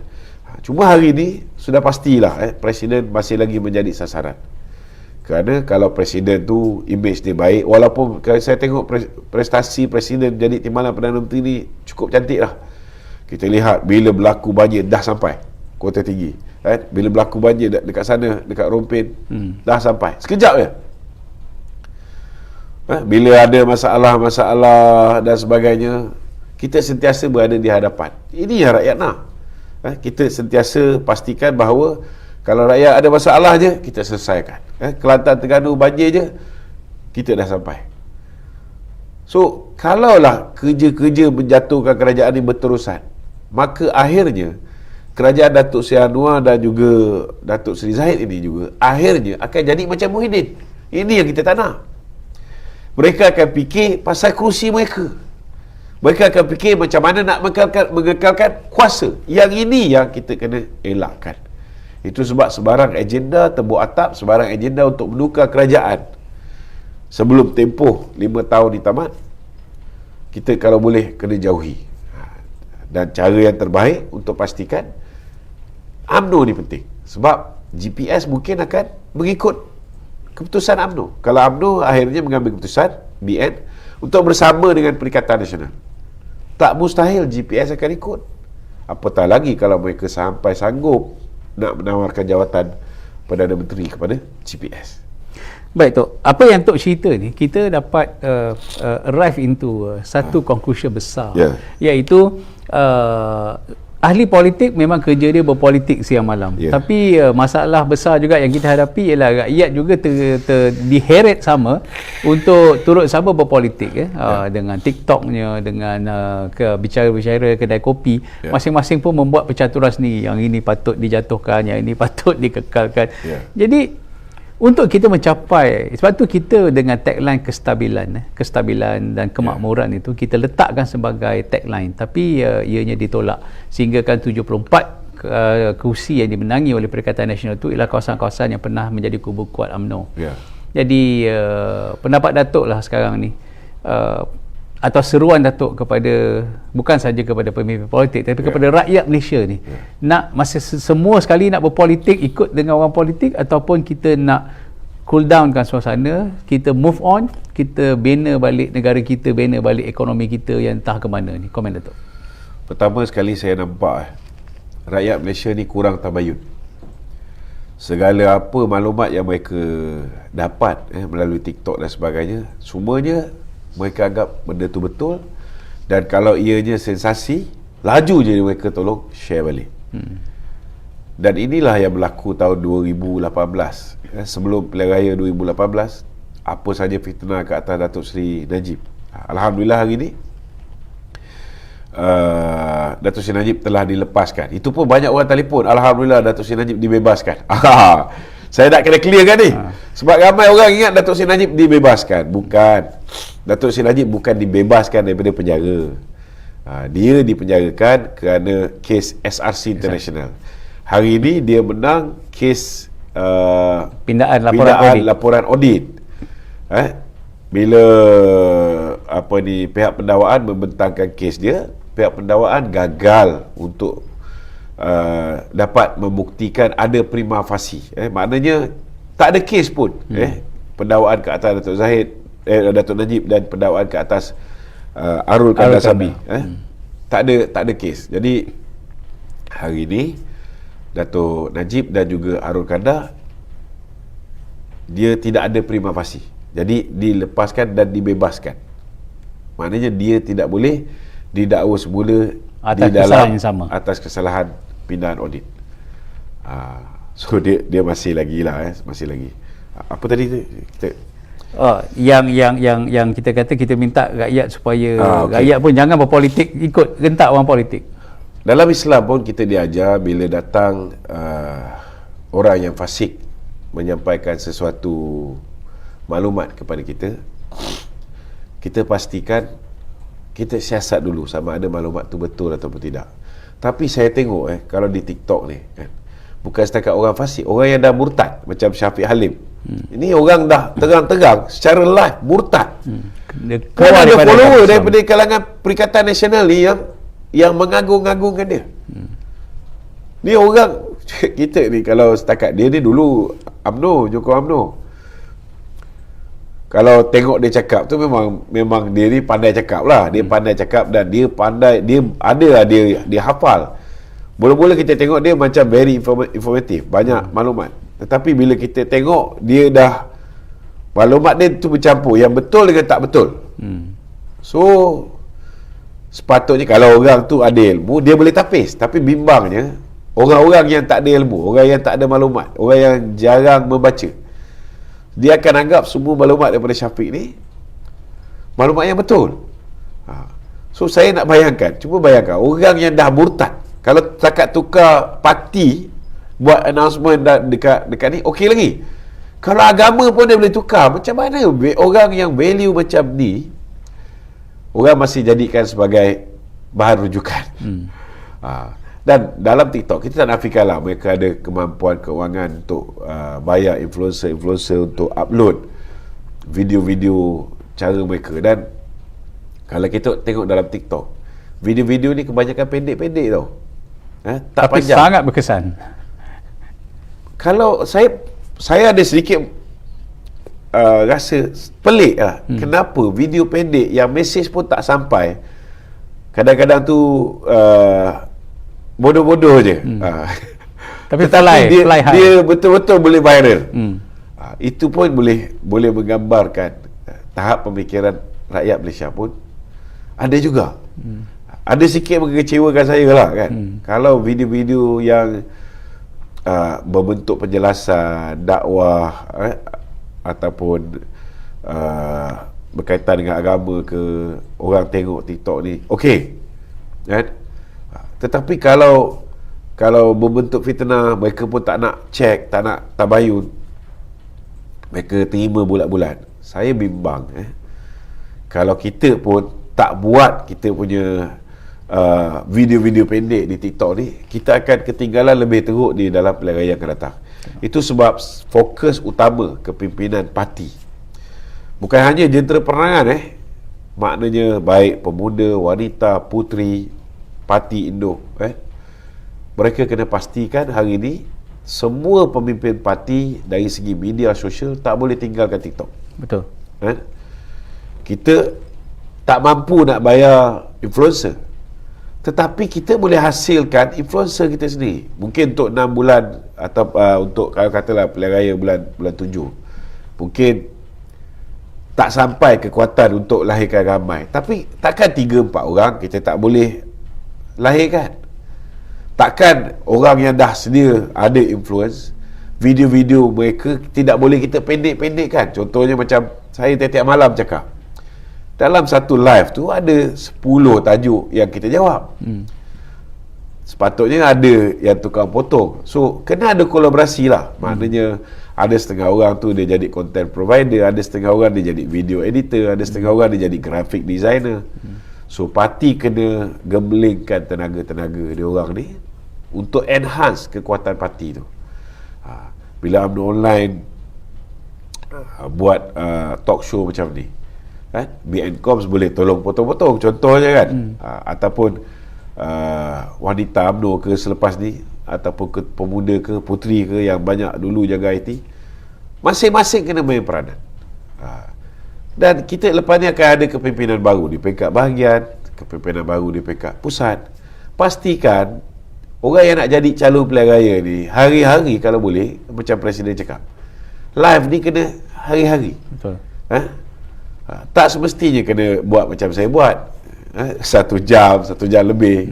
Cuma hari ni sudah pastilah Presiden masih lagi menjadi sasaran. Kerana kalau Presiden tu image dia baik, walaupun kalau saya tengok prestasi Presiden jadi timbalan Perdana Menteri ni cukup cantik lah. Kita lihat bila berlaku banjir dah sampai Kota Tinggi, kan? Bila berlaku banjir dekat sana, dekat Rompin, dah sampai sekejap je. Bila ada masalah-masalah dan sebagainya, kita sentiasa berada di hadapan. Ini yang rakyat nak. Kita sentiasa pastikan bahawa kalau rakyat ada masalah je, kita selesaikan. Kelantan, Terengganu banjir je, kita dah sampai. So, kalaulah kerja-kerja menjatuhkan kerajaan ini berterusan, maka akhirnya kerajaan Datuk Seri Anwar dan juga Datuk Seri Zahid ini juga akhirnya akan jadi macam Muhyiddin. Ini yang kita tak nak. Mereka akan fikir pasal kerusi mereka. Mereka akan fikir macam mana nak mengekalkan kuasa. Yang ini yang kita kena elakkan. Itu sebab sebarang agenda tembok atap, sebarang agenda untuk menukar kerajaan sebelum tempoh 5 tahun ditamat, kita kalau boleh kena jauhi. Dan cara yang terbaik untuk pastikan UMNO ni penting. Sebab GPS mungkin akan mengikut keputusan UMNO. Kalau UMNO akhirnya mengambil keputusan BN untuk bersama dengan Perikatan Nasional, tak mustahil GPS akan ikut. Apatah lagi kalau mereka sampai sanggup nak menawarkan jawatan Perdana Menteri kepada GPS. Baik Tok, apa yang Tok cerita ni, kita dapat arrive into satu conclusion besar, iaitu ahli politik memang kerja dia berpolitik siang malam, tapi masalah besar juga yang kita hadapi ialah rakyat juga diheret sama untuk turut sama berpolitik dengan TikToknya, dengan bicara-bicara kedai kopi, masing-masing pun membuat percaturan sendiri, yang ini patut dijatuhkan, yang ini patut dikekalkan. Jadi untuk kita mencapai, sebab tu kita dengan tagline kestabilan dan kemakmuran itu kita letakkan sebagai tagline, tapi ianya ditolak sehingga kan 74 kursi yang dimenangi oleh Perikatan Nasional itu ialah kawasan-kawasan yang pernah menjadi kubu kuat UMNO. Jadi pendapat Datuk lah sekarang ni, atau seruan Datuk kepada, bukan saja kepada pemimpin politik, tapi kepada rakyat Malaysia ni, nak masa semua sekali nak berpolitik, ikut dengan orang politik, ataupun kita nak cool downkan suasana, kita move on, kita bina balik negara kita, bina balik ekonomi kita yang entah ke mana ni. Komen Datuk. Pertama sekali saya nampak rakyat Malaysia ni kurang tabayun. Segala apa maklumat yang mereka dapat melalui TikTok dan sebagainya, semuanya mereka anggap benda tu betul, dan kalau ianya sensasi, laju je mereka tolong share balik. Dan inilah yang berlaku tahun 2018. Sebelum pilihan raya 2018, apa saja fitnah ke atas Datuk Seri Najib. Alhamdulillah hari ini Datuk Seri Najib telah dilepaskan. Itu pun banyak orang telefon, alhamdulillah Datuk Seri Najib dibebaskan. Saya nak kena clearkan ni, sebab ramai orang ingat Datuk Seri Najib dibebaskan. Bukan. Datuk Seri Najib bukan dibebaskan daripada penjara. Dia dipenjarakan kerana kes SRC International. Hari ini dia menang kes pindaan laporan audit. Bila pihak pendakwaan membentangkan kes dia, pihak pendakwaan gagal untuk dapat membuktikan ada prima facie. Maknanya tak ada kes pun. Pendakwaan ke atas Datuk Zahid, Datuk Najib, dan pendakwaan ke atas Arul Kandar Sabi. Tak ada kes. Jadi hari ini Datuk Najib dan juga Arul Kandar, dia tidak ada prima facie. Jadi dilepaskan dan dibebaskan. Maknanya dia tidak boleh didakwa semula atas kesalahan yang sama, atas kesalahan pindaan audit. So dia masih lagi lah, masih lagi. Apa tadi kita yang kita kata, kita minta rakyat supaya rakyat pun jangan berpolitik ikut rentak orang politik. Dalam Islam pun kita diajar, bila datang orang yang fasik menyampaikan sesuatu maklumat kepada kita, kita pastikan kita siasat dulu sama ada maklumat tu betul ataupun tidak. Tapi saya tengok kalau di TikTok ni bukan setakat orang fasik, orang yang dah murtad macam Syafiq Halim. Ini orang dah terang-terang secara live murtad. Kan ada follower daripada kalangan Perikatan Nasional ni yang mengagung-agungkan dia. Ni orang kita ni, kalau setakat dia dulu UMNO, Joko UMNO, kalau tengok dia cakap tu memang dia ni pandai cakap lah. Dia pandai cakap dan dia pandai, dia hafal. Mula-mula kita tengok dia macam very informatif, banyak maklumat. Tetapi bila kita tengok dia dah, maklumat dia tu bercampur, yang betul dengan tak betul. So sepatutnya kalau orang tu ada ilmu, dia boleh tapis. Tapi bimbangnya orang-orang yang tak ada ilmu, orang yang tak ada maklumat, orang yang jarang membaca, dia akan anggap semua maklumat daripada Syafiq ni maklumat yang betul. So saya nak bayangkan, cuba bayangkan orang yang dah murtad, kalau takat tukar parti buat announcement dekat ni, okey lagi. Kalau agama pun dia boleh tukar, macam mana orang yang value macam ni orang masih jadikan sebagai bahan rujukan? Dan dalam TikTok, kita tak nafikan lah mereka ada kemampuan keuangan untuk bayar influencer untuk upload video-video cara mereka. Dan kalau kita tengok dalam TikTok, video-video ni kebanyakan pendek-pendek tau, tak tapi panjang, sangat berkesan. Kalau saya ada sedikit rasa pelik lah, kenapa video pendek yang mesej pun tak sampai, kadang-kadang tu bodoh-bodoh je. Tapi Tetapi fly high. dia betul-betul boleh viral. Itu pun boleh menggambarkan tahap pemikiran rakyat Malaysia pun ada juga. Ada sikit mengecewakan saya lah kan. Kalau video-video yang berbentuk penjelasan dakwah ataupun berkaitan dengan agama ke, orang tengok TikTok ni okey kan. Tetapi kalau berbentuk fitnah, mereka pun tak nak check, tak nak tabayun, mereka terima bulat-bulat. Saya bimbang kalau kita pun tak buat kita punya video-video pendek di TikTok ni, kita akan ketinggalan lebih teruk di dalam pilihan raya akan datang. Itu sebab fokus utama kepimpinan parti bukan hanya jentera penerangan maknanya baik pemuda, wanita, puteri parti Indo mereka kena pastikan hari ini semua pemimpin parti dari segi media sosial tak boleh tinggalkan TikTok. Betul. Kita tak mampu nak bayar influencer, tetapi kita boleh hasilkan influencer kita sendiri. Mungkin untuk 6 bulan atau untuk kalau katalah pilihan raya bulan 7 mungkin tak sampai kekuatan untuk lahirkan ramai. Tapi takkan 3-4 orang kita tak boleh lahirkan. Takkan orang yang dah sedia ada influence, video-video mereka tidak boleh kita pendek-pendekkan. Contohnya macam saya tiap-tiap malam cakap, dalam satu live tu ada 10 tajuk yang kita jawab. Sepatutnya ada yang tukang potong. So kena ada kolaborasi lah. Maknanya ada setengah orang tu dia jadi content provider, ada setengah orang dia jadi video editor, ada setengah orang dia jadi graphic designer. So parti kena gemblingkan tenaga-tenaga dia orang ni untuk enhance kekuatan parti tu. Bila UMNO online buat talk show macam ni kan, BNCOMS boleh tolong potong-potong contohnya kan. Ataupun wanita UMNO ke selepas ni, ataupun ke pemuda ke puteri ke yang banyak dulu jaga IT, masing-masing kena main peranan. Dan kita lepas ni akan ada kepimpinan baru di peringkat bahagian, kepimpinan baru di peringkat pusat. Pastikan orang yang nak jadi calon pilihan raya ni hari-hari kalau boleh, macam Presiden cakap, live ni kena hari-hari. Betul. Tak semestinya kena buat macam saya buat 1 jam lebih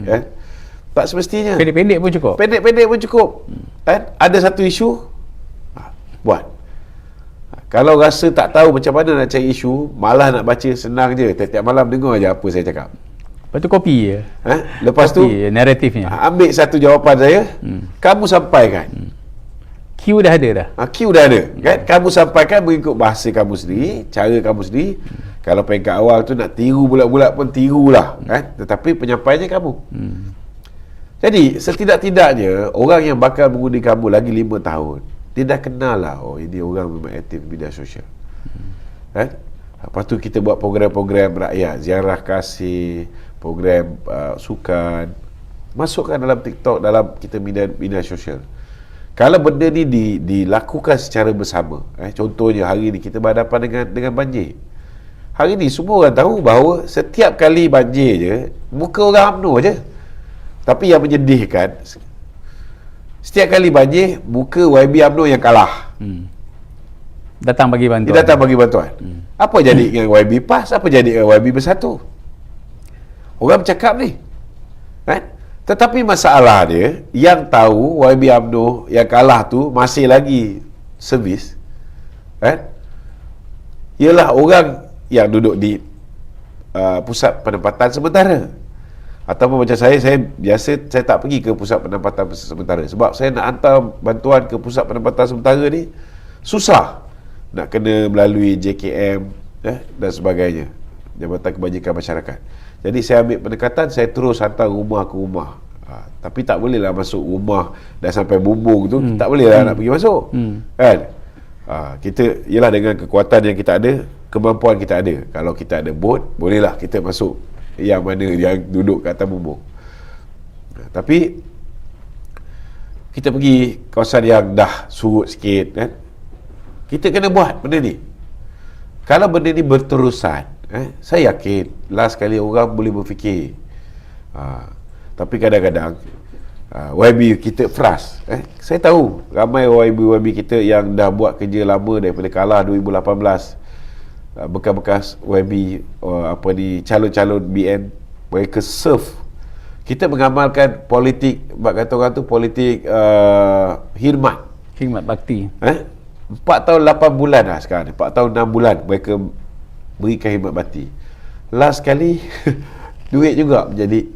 tak semestinya. Pendek-pendek pun cukup. Pendek-pendek pun cukup. Ada satu isu, buat. Kalau rasa tak tahu macam mana nak cari isu, malah nak baca, senang je. Tiap-tiap malam dengar je apa saya cakap. Lepas tu kopi je. Lepas tu naratifnya. ambil satu jawapan saya, kamu sampaikan. Q dah ada dah. Q dah ada kan. Kamu sampaikan mengikut bahasa kamu sendiri, cara kamu sendiri. Kalau peringkat awal tu nak tiru bulat-bulat pun tirulah kan. Tetapi penyampaiannya kamu. Jadi setidak-tidaknya orang yang bakal mengundi kamu lagi 5 tahun, dia dah kenal lah, oh ini orang memang aktif media sosial. Kan? Lepas tu kita buat program-program rakyat, ziarah kasih, program sukan, masukkan dalam TikTok, dalam kita media sosial. Kalau benda ni dilakukan secara bersama, contohnya hari ni kita berhadapan dengan banjir. Hari ni semua orang tahu bahawa setiap kali banjir je, muka orang UMNO je. Tapi yang menyedihkan, setiap kali banjir, muka YB UMNO yang kalah. Datang bagi bantuan. Dia datang bagi bantuan. Apa jadi dengan YB PAS? Apa jadi dengan YB Bersatu? Orang bercakap ni. Kan? Tetapi masalah dia, yang tahu YB UMNO yang kalah tu masih lagi servis, kan? Ialah orang yang duduk di pusat penempatan sementara. Ataupun macam saya biasa saya tak pergi ke pusat penempatan sementara sebab saya nak hantar bantuan ke pusat penempatan sementara ni susah, nak kena melalui JKM dan sebagainya, Jabatan Kebajikan Masyarakat. Jadi saya ambil pendekatan, saya terus hantar rumah ke rumah. Tapi tak boleh lah masuk rumah dah sampai bumbung tu, tak boleh lah nak pergi masuk. Kan? Kita ialah dengan kekuatan yang kita ada, kemampuan kita ada. Kalau kita ada bot, bolehlah kita masuk yang mana yang duduk kat atas bumbung. Tapi kita pergi kawasan yang dah surut sikit kan, kita kena buat benda ni. Kalau benda ni berterusan, saya yakin last kali orang boleh berfikir. Tapi kadang-kadang YB kita frust. Saya tahu ramai YB kita yang dah buat kerja lama daripada kalah 2018. Bekas-bekas YB calon-calon BN, mereka serve. Kita mengamalkan politik, kata orang tu politik khidmat bakti. 4 tahun 8 bulan dah sekarang ni. 4 tahun 6 bulan mereka berikan khidmat bakti. Last kali duit juga menjadi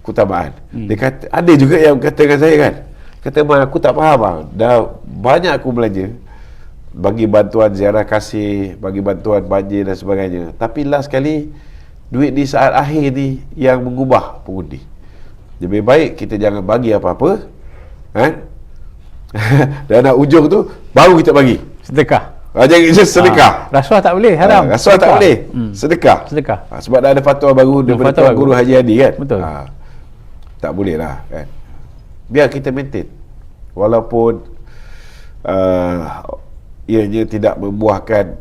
keutamaan. Dia kata, ada juga yang kata dengan saya kan, kata, aku tak faham dah banyak aku belanja, bagi bantuan ziarah kasih, bagi bantuan banjir dan sebagainya, tapi last kali duit di saat akhir ni yang mengubah pengundi. Lebih baik kita jangan bagi apa-apa kan? Dan nak ujung tu baru kita bagi Sedekah. Jangan sedekah. Rasuah tak boleh, haram. Rasuah tak boleh. Sedekah. Sebab dah ada fatwa baru daripada Tuan Guru Haji Hadi kan. Betul. Tak boleh lah kan. Biar kita maintain. Walaupun ianya tidak membuahkan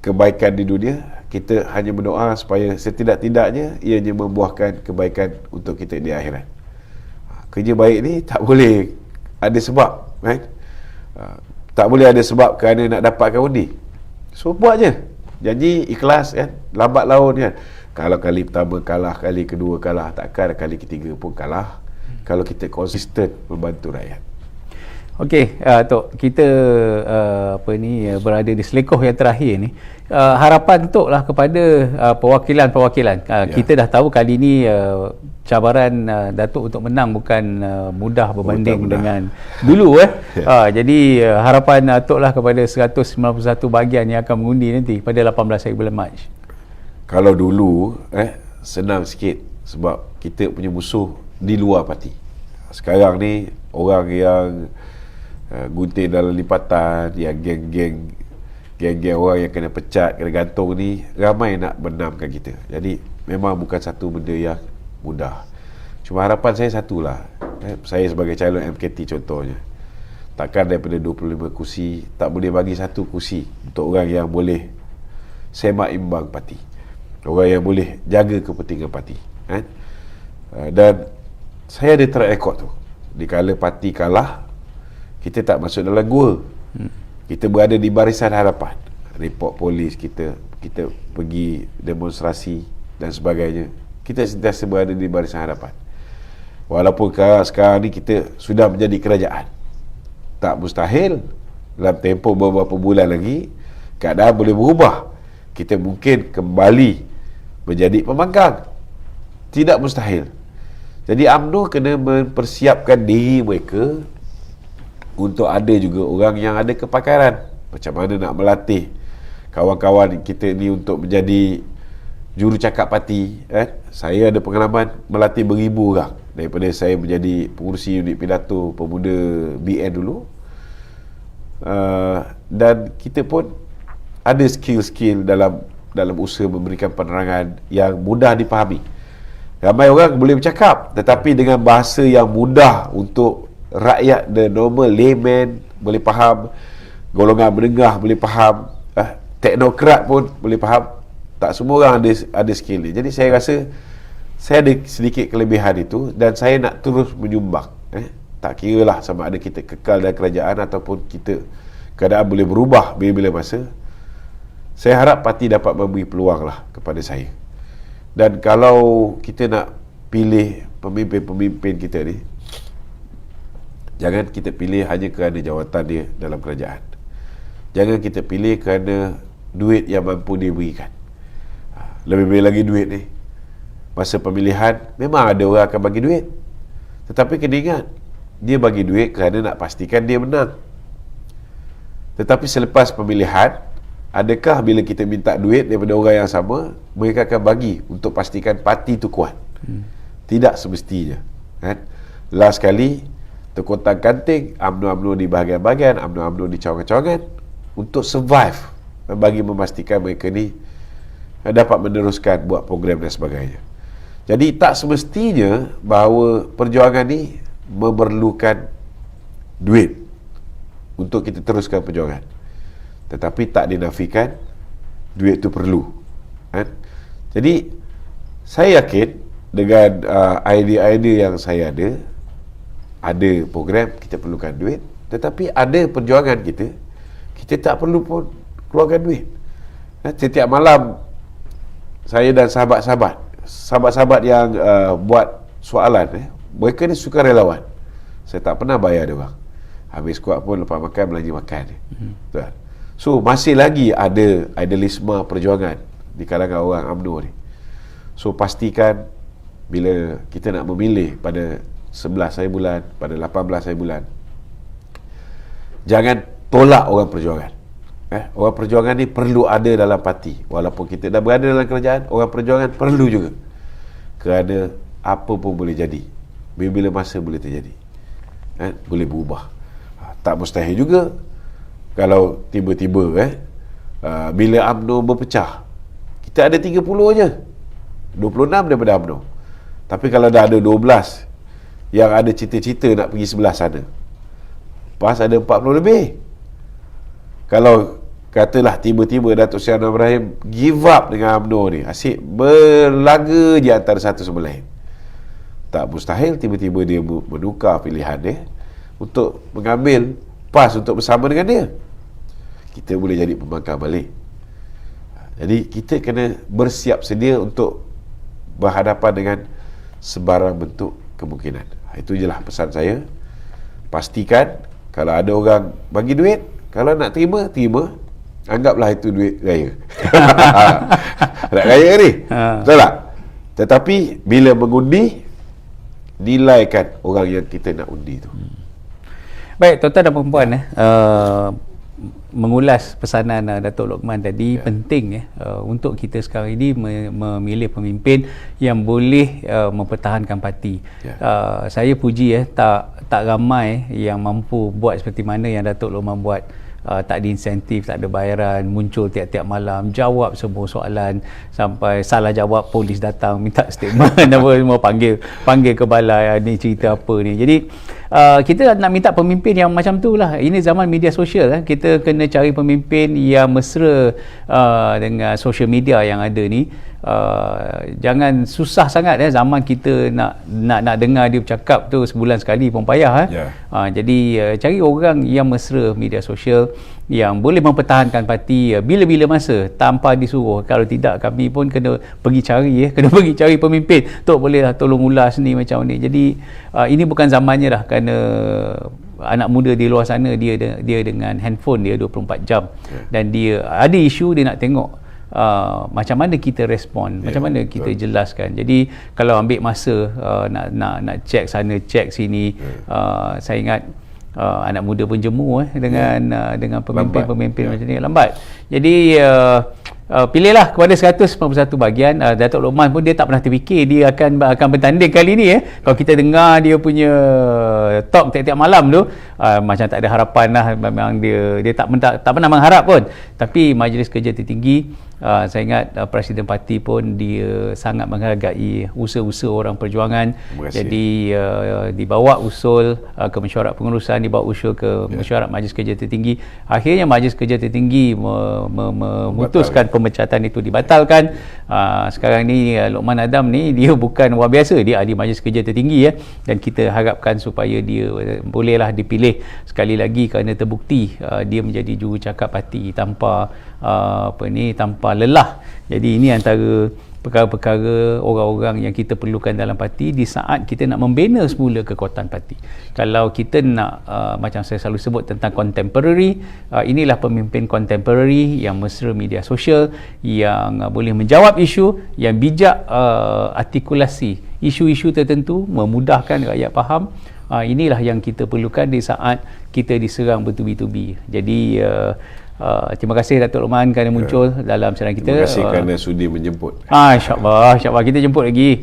kebaikan di dunia, kita hanya berdoa supaya setidak-tidaknya ianya membuahkan kebaikan untuk kita di akhirat. Kerja baik ni tak boleh ada sebab kan. Tak boleh ada sebab kerana nak dapatkan undi. So buat je, janji ikhlas kan. Lambat laun kan, kalau kali pertama kalah, kali kedua kalah, takkan kali ketiga pun kalah kalau kita konsisten membantu rakyat. Okey, Tok, kita berada di selekoh yang terakhir ni. Harapan Tok lah kepada perwakilan-perwakilan. Kita dah tahu kali ni cabaran Datuk untuk menang bukan mudah berbanding dengan dulu jadi harapan Tok lah kepada 191 bahagian yang akan mengundi nanti pada 18 hari bulan Mac. Kalau dulu senang sikit sebab kita punya musuh di luar parti. Sekarang ni orang yang gunting dalam lipatan, yang geng-geng orang yang kena pecat, kena gantung ni ramai nak benamkan kita. Jadi memang bukan satu benda yang mudah. Cuma harapan saya satulah, saya sebagai calon MKT contohnya, takkan daripada 25 kursi tak boleh bagi satu kursi untuk orang yang boleh semak imbang parti, orang yang boleh jaga kepentingan parti dan saya ada track record tu. Dikala parti kalah, kita tak masuk dalam gua. Kita berada di barisan hadapan. Report polis kita pergi demonstrasi dan sebagainya. Kita sentiasa berada di barisan hadapan. Walaupun sekarang ni kita sudah menjadi kerajaan, tak mustahil dalam tempoh beberapa bulan lagi keadaan boleh berubah. Kita mungkin kembali menjadi pembangkang. Tidak mustahil. Jadi UMNO kena mempersiapkan diri mereka untuk ada juga orang yang ada kepakaran. Macam mana nak melatih kawan-kawan kita ni untuk menjadi jurucakap parti. Saya ada pengalaman melatih beribu orang daripada saya menjadi pengurusi unit pidato pemuda BN dulu. Dan kita pun ada skill-skill dalam usaha memberikan penerangan yang mudah dipahami. Ramai orang boleh bercakap tetapi dengan bahasa yang mudah untuk rakyat the normal layman boleh faham, golongan menengah boleh faham, teknokrat pun boleh faham. Tak semua orang ada skill ni. Jadi saya rasa saya ada sedikit kelebihan itu dan saya nak terus menyumbang. Tak kira lah sama ada kita kekal dalam kerajaan ataupun kita keadaan boleh berubah bila-bila masa. Saya harap parti dapat memberi peluang lah kepada saya. Dan kalau kita nak pilih pemimpin-pemimpin kita ni, jangan kita pilih hanya kerana jawatan dia dalam kerajaan. Jangan kita pilih kerana duit yang mampu dia berikan. Lebih-lebih lagi duit ni, masa pemilihan memang ada orang akan bagi duit, tetapi kena ingat, dia bagi duit kerana nak pastikan dia menang. Tetapi selepas pemilihan, adakah bila kita minta duit daripada orang yang sama, mereka akan bagi untuk pastikan parti tu kuat? Tidak semestinya kan? Last kali terkotak kanting, UMNO di bahagian-bahagian, UMNO di cawangan-cawangan untuk survive, bagi memastikan mereka ni dapat meneruskan buat program dan sebagainya. Jadi tak semestinya bahawa perjuangan ni memerlukan duit untuk kita teruskan perjuangan, tetapi tak dinafikan duit tu perlu kan? Jadi saya yakin dengan idea-idea yang saya ada, ada program, kita perlukan duit, tetapi ada perjuangan kita tak perlu pun keluarkan duit. Setiap malam saya dan sahabat-sahabat yang buat soalan, mereka ni sukarelawan. Saya tak pernah bayar dia bang. Habis kuat pun lepas makan belanja makan. So masih lagi ada idealisme perjuangan di kalangan orang UMNO ni. So pastikan bila kita nak memilih pada 11 hari bulan, pada 18 hari bulan, jangan tolak orang perjuangan. Orang perjuangan ni perlu ada dalam parti. Walaupun kita dah berada dalam kerajaan, orang perjuangan perlu juga. Kerana apa pun boleh jadi. Bila masa boleh terjadi. Boleh berubah. Tak mustahil juga kalau tiba-tiba bila UMNO berpecah, kita ada 30 je, 26 daripada UMNO. Tapi kalau dah ada 12 yang ada cita-cita nak pergi sebelah sana, PAS ada 40 lebih. Kalau katalah tiba-tiba Datuk Seri Anwar Ibrahim give up dengan UMNO ni, asyik berlaga di antara satu sama lain, tak mustahil tiba-tiba dia menukar pilihan dia untuk mengambil PAS untuk bersama dengan dia. Kita boleh jadi pembangkang balik. Jadi kita kena bersiap sedia untuk berhadapan dengan sebarang bentuk kemungkinan. Itu je lah pesan saya. Pastikan kalau ada orang bagi duit, kalau nak terima, anggaplah itu duit raya. Nak raya ni, betul tak? Tetapi bila mengundi, nilaikan orang yang kita nak undi tu. Baik, tuan-tuan dan puan-puan, mengulas pesanan Datuk Lokman tadi, penting untuk kita sekarang ini memilih pemimpin yang boleh mempertahankan parti. Saya puji tak ramai yang mampu buat seperti mana yang Datuk Lokman buat. Tak ada insentif, tak ada bayaran, muncul tiap-tiap malam, jawab semua soalan, sampai salah jawab polis datang minta statement apa semua, panggil ke balai, ni cerita apa ni. Jadi kita nak minta pemimpin yang macam tu lah. Ini zaman media sosial, kita kena cari pemimpin yang mesra dengan social media yang ada ni. Jangan susah sangat zaman kita nak dengar dia bercakap tu sebulan sekali pun payah. Jadi cari orang yang mesra media sosial, yang boleh mempertahankan parti bila-bila masa tanpa disuruh. Kalau tidak, kami pun kena pergi cari pemimpin. Tok bolehlah tolong ulas ni macam ni. Jadi ini bukan zamannya dah, kerana anak muda di luar sana dia dengan handphone dia 24 jam, dan dia ada isu dia nak tengok macam mana kita respon, macam mana kita jelaskan. Jadi kalau ambil masa nak cek sana cek sini, saya ingat anak muda pun jemu dengan pemimpin macam ni lambat. Jadi pilihlah kepada 191 bahagian. Datuk Lokman pun dia tak pernah terfikir dia akan bertanding kali ni. Kalau kita dengar dia punya talk tiap-tiap malam tu, macam tak ada harapan lah. Memang dia tak pernah mengharap pun. Tapi Majlis Kerja Tertinggi, saya ingat Presiden Parti pun dia sangat menghargai usaha-usaha orang perjuangan. Jadi dibawa usul ke mesyuarat pengurusan, dibawa usul ke mesyuarat Majlis Kerja Tertinggi. Akhirnya Majlis Kerja Tertinggi memutuskan pemecatan itu dibatalkan. Sekarang ni Lokman Adam ni dia bukan luar biasa, dia ahli Majlis Kerja Tertinggi dan kita harapkan supaya dia bolehlah dipilih sekali lagi, kerana terbukti dia menjadi jurucakap parti tanpa tanpa lelah. Jadi ini antara perkara-perkara orang-orang yang kita perlukan dalam parti di saat kita nak membina semula kekuatan parti. Kalau kita nak macam saya selalu sebut tentang contemporary, inilah pemimpin contemporary yang mesra media sosial, yang boleh menjawab isu, yang bijak artikulasi isu-isu tertentu, memudahkan rakyat faham. Inilah yang kita perlukan di saat kita diserang bertubi-tubi. Jadi terima kasih Datuk Lokman kerana muncul dalam siaran kita. Terima kasih kerana sudi menjemput. InsyaAllah kita jemput lagi.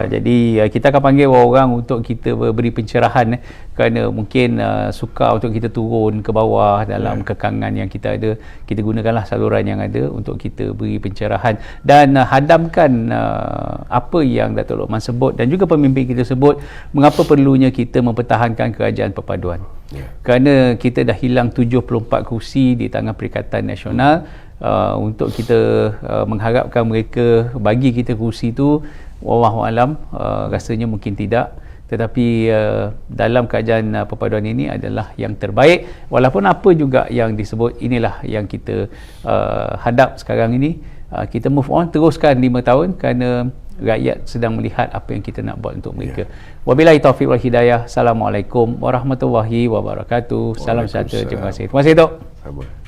Jadi kita akan panggil orang untuk kita beri pencerahan, kerana mungkin sukar untuk kita turun ke bawah dalam kekangan yang kita ada. Kita gunakanlah saluran yang ada untuk kita beri pencerahan dan hadamkan apa yang Datuk Lokman sebut dan juga pemimpin kita sebut, mengapa perlunya kita mempertahankan kerajaan perpaduan. Kerana kita dah hilang 74 kursi di tangan Perikatan Nasional. Untuk kita mengharapkan mereka bagi kita kursi tu, wallahualam, rasanya mungkin tidak. tetapi dalam kajian perpaduan ini adalah yang terbaik. Walaupun apa juga yang disebut, inilah yang kita hadap sekarang ini. Kita move on, teruskan 5 tahun kerana rakyat sedang melihat apa yang kita nak buat untuk mereka. Wabillahi taufiq wal hidayah. Assalamualaikum warahmatullahi wabarakatuh. Salam sejahtera. Terima kasih. Terima kasih, Tok. Sama.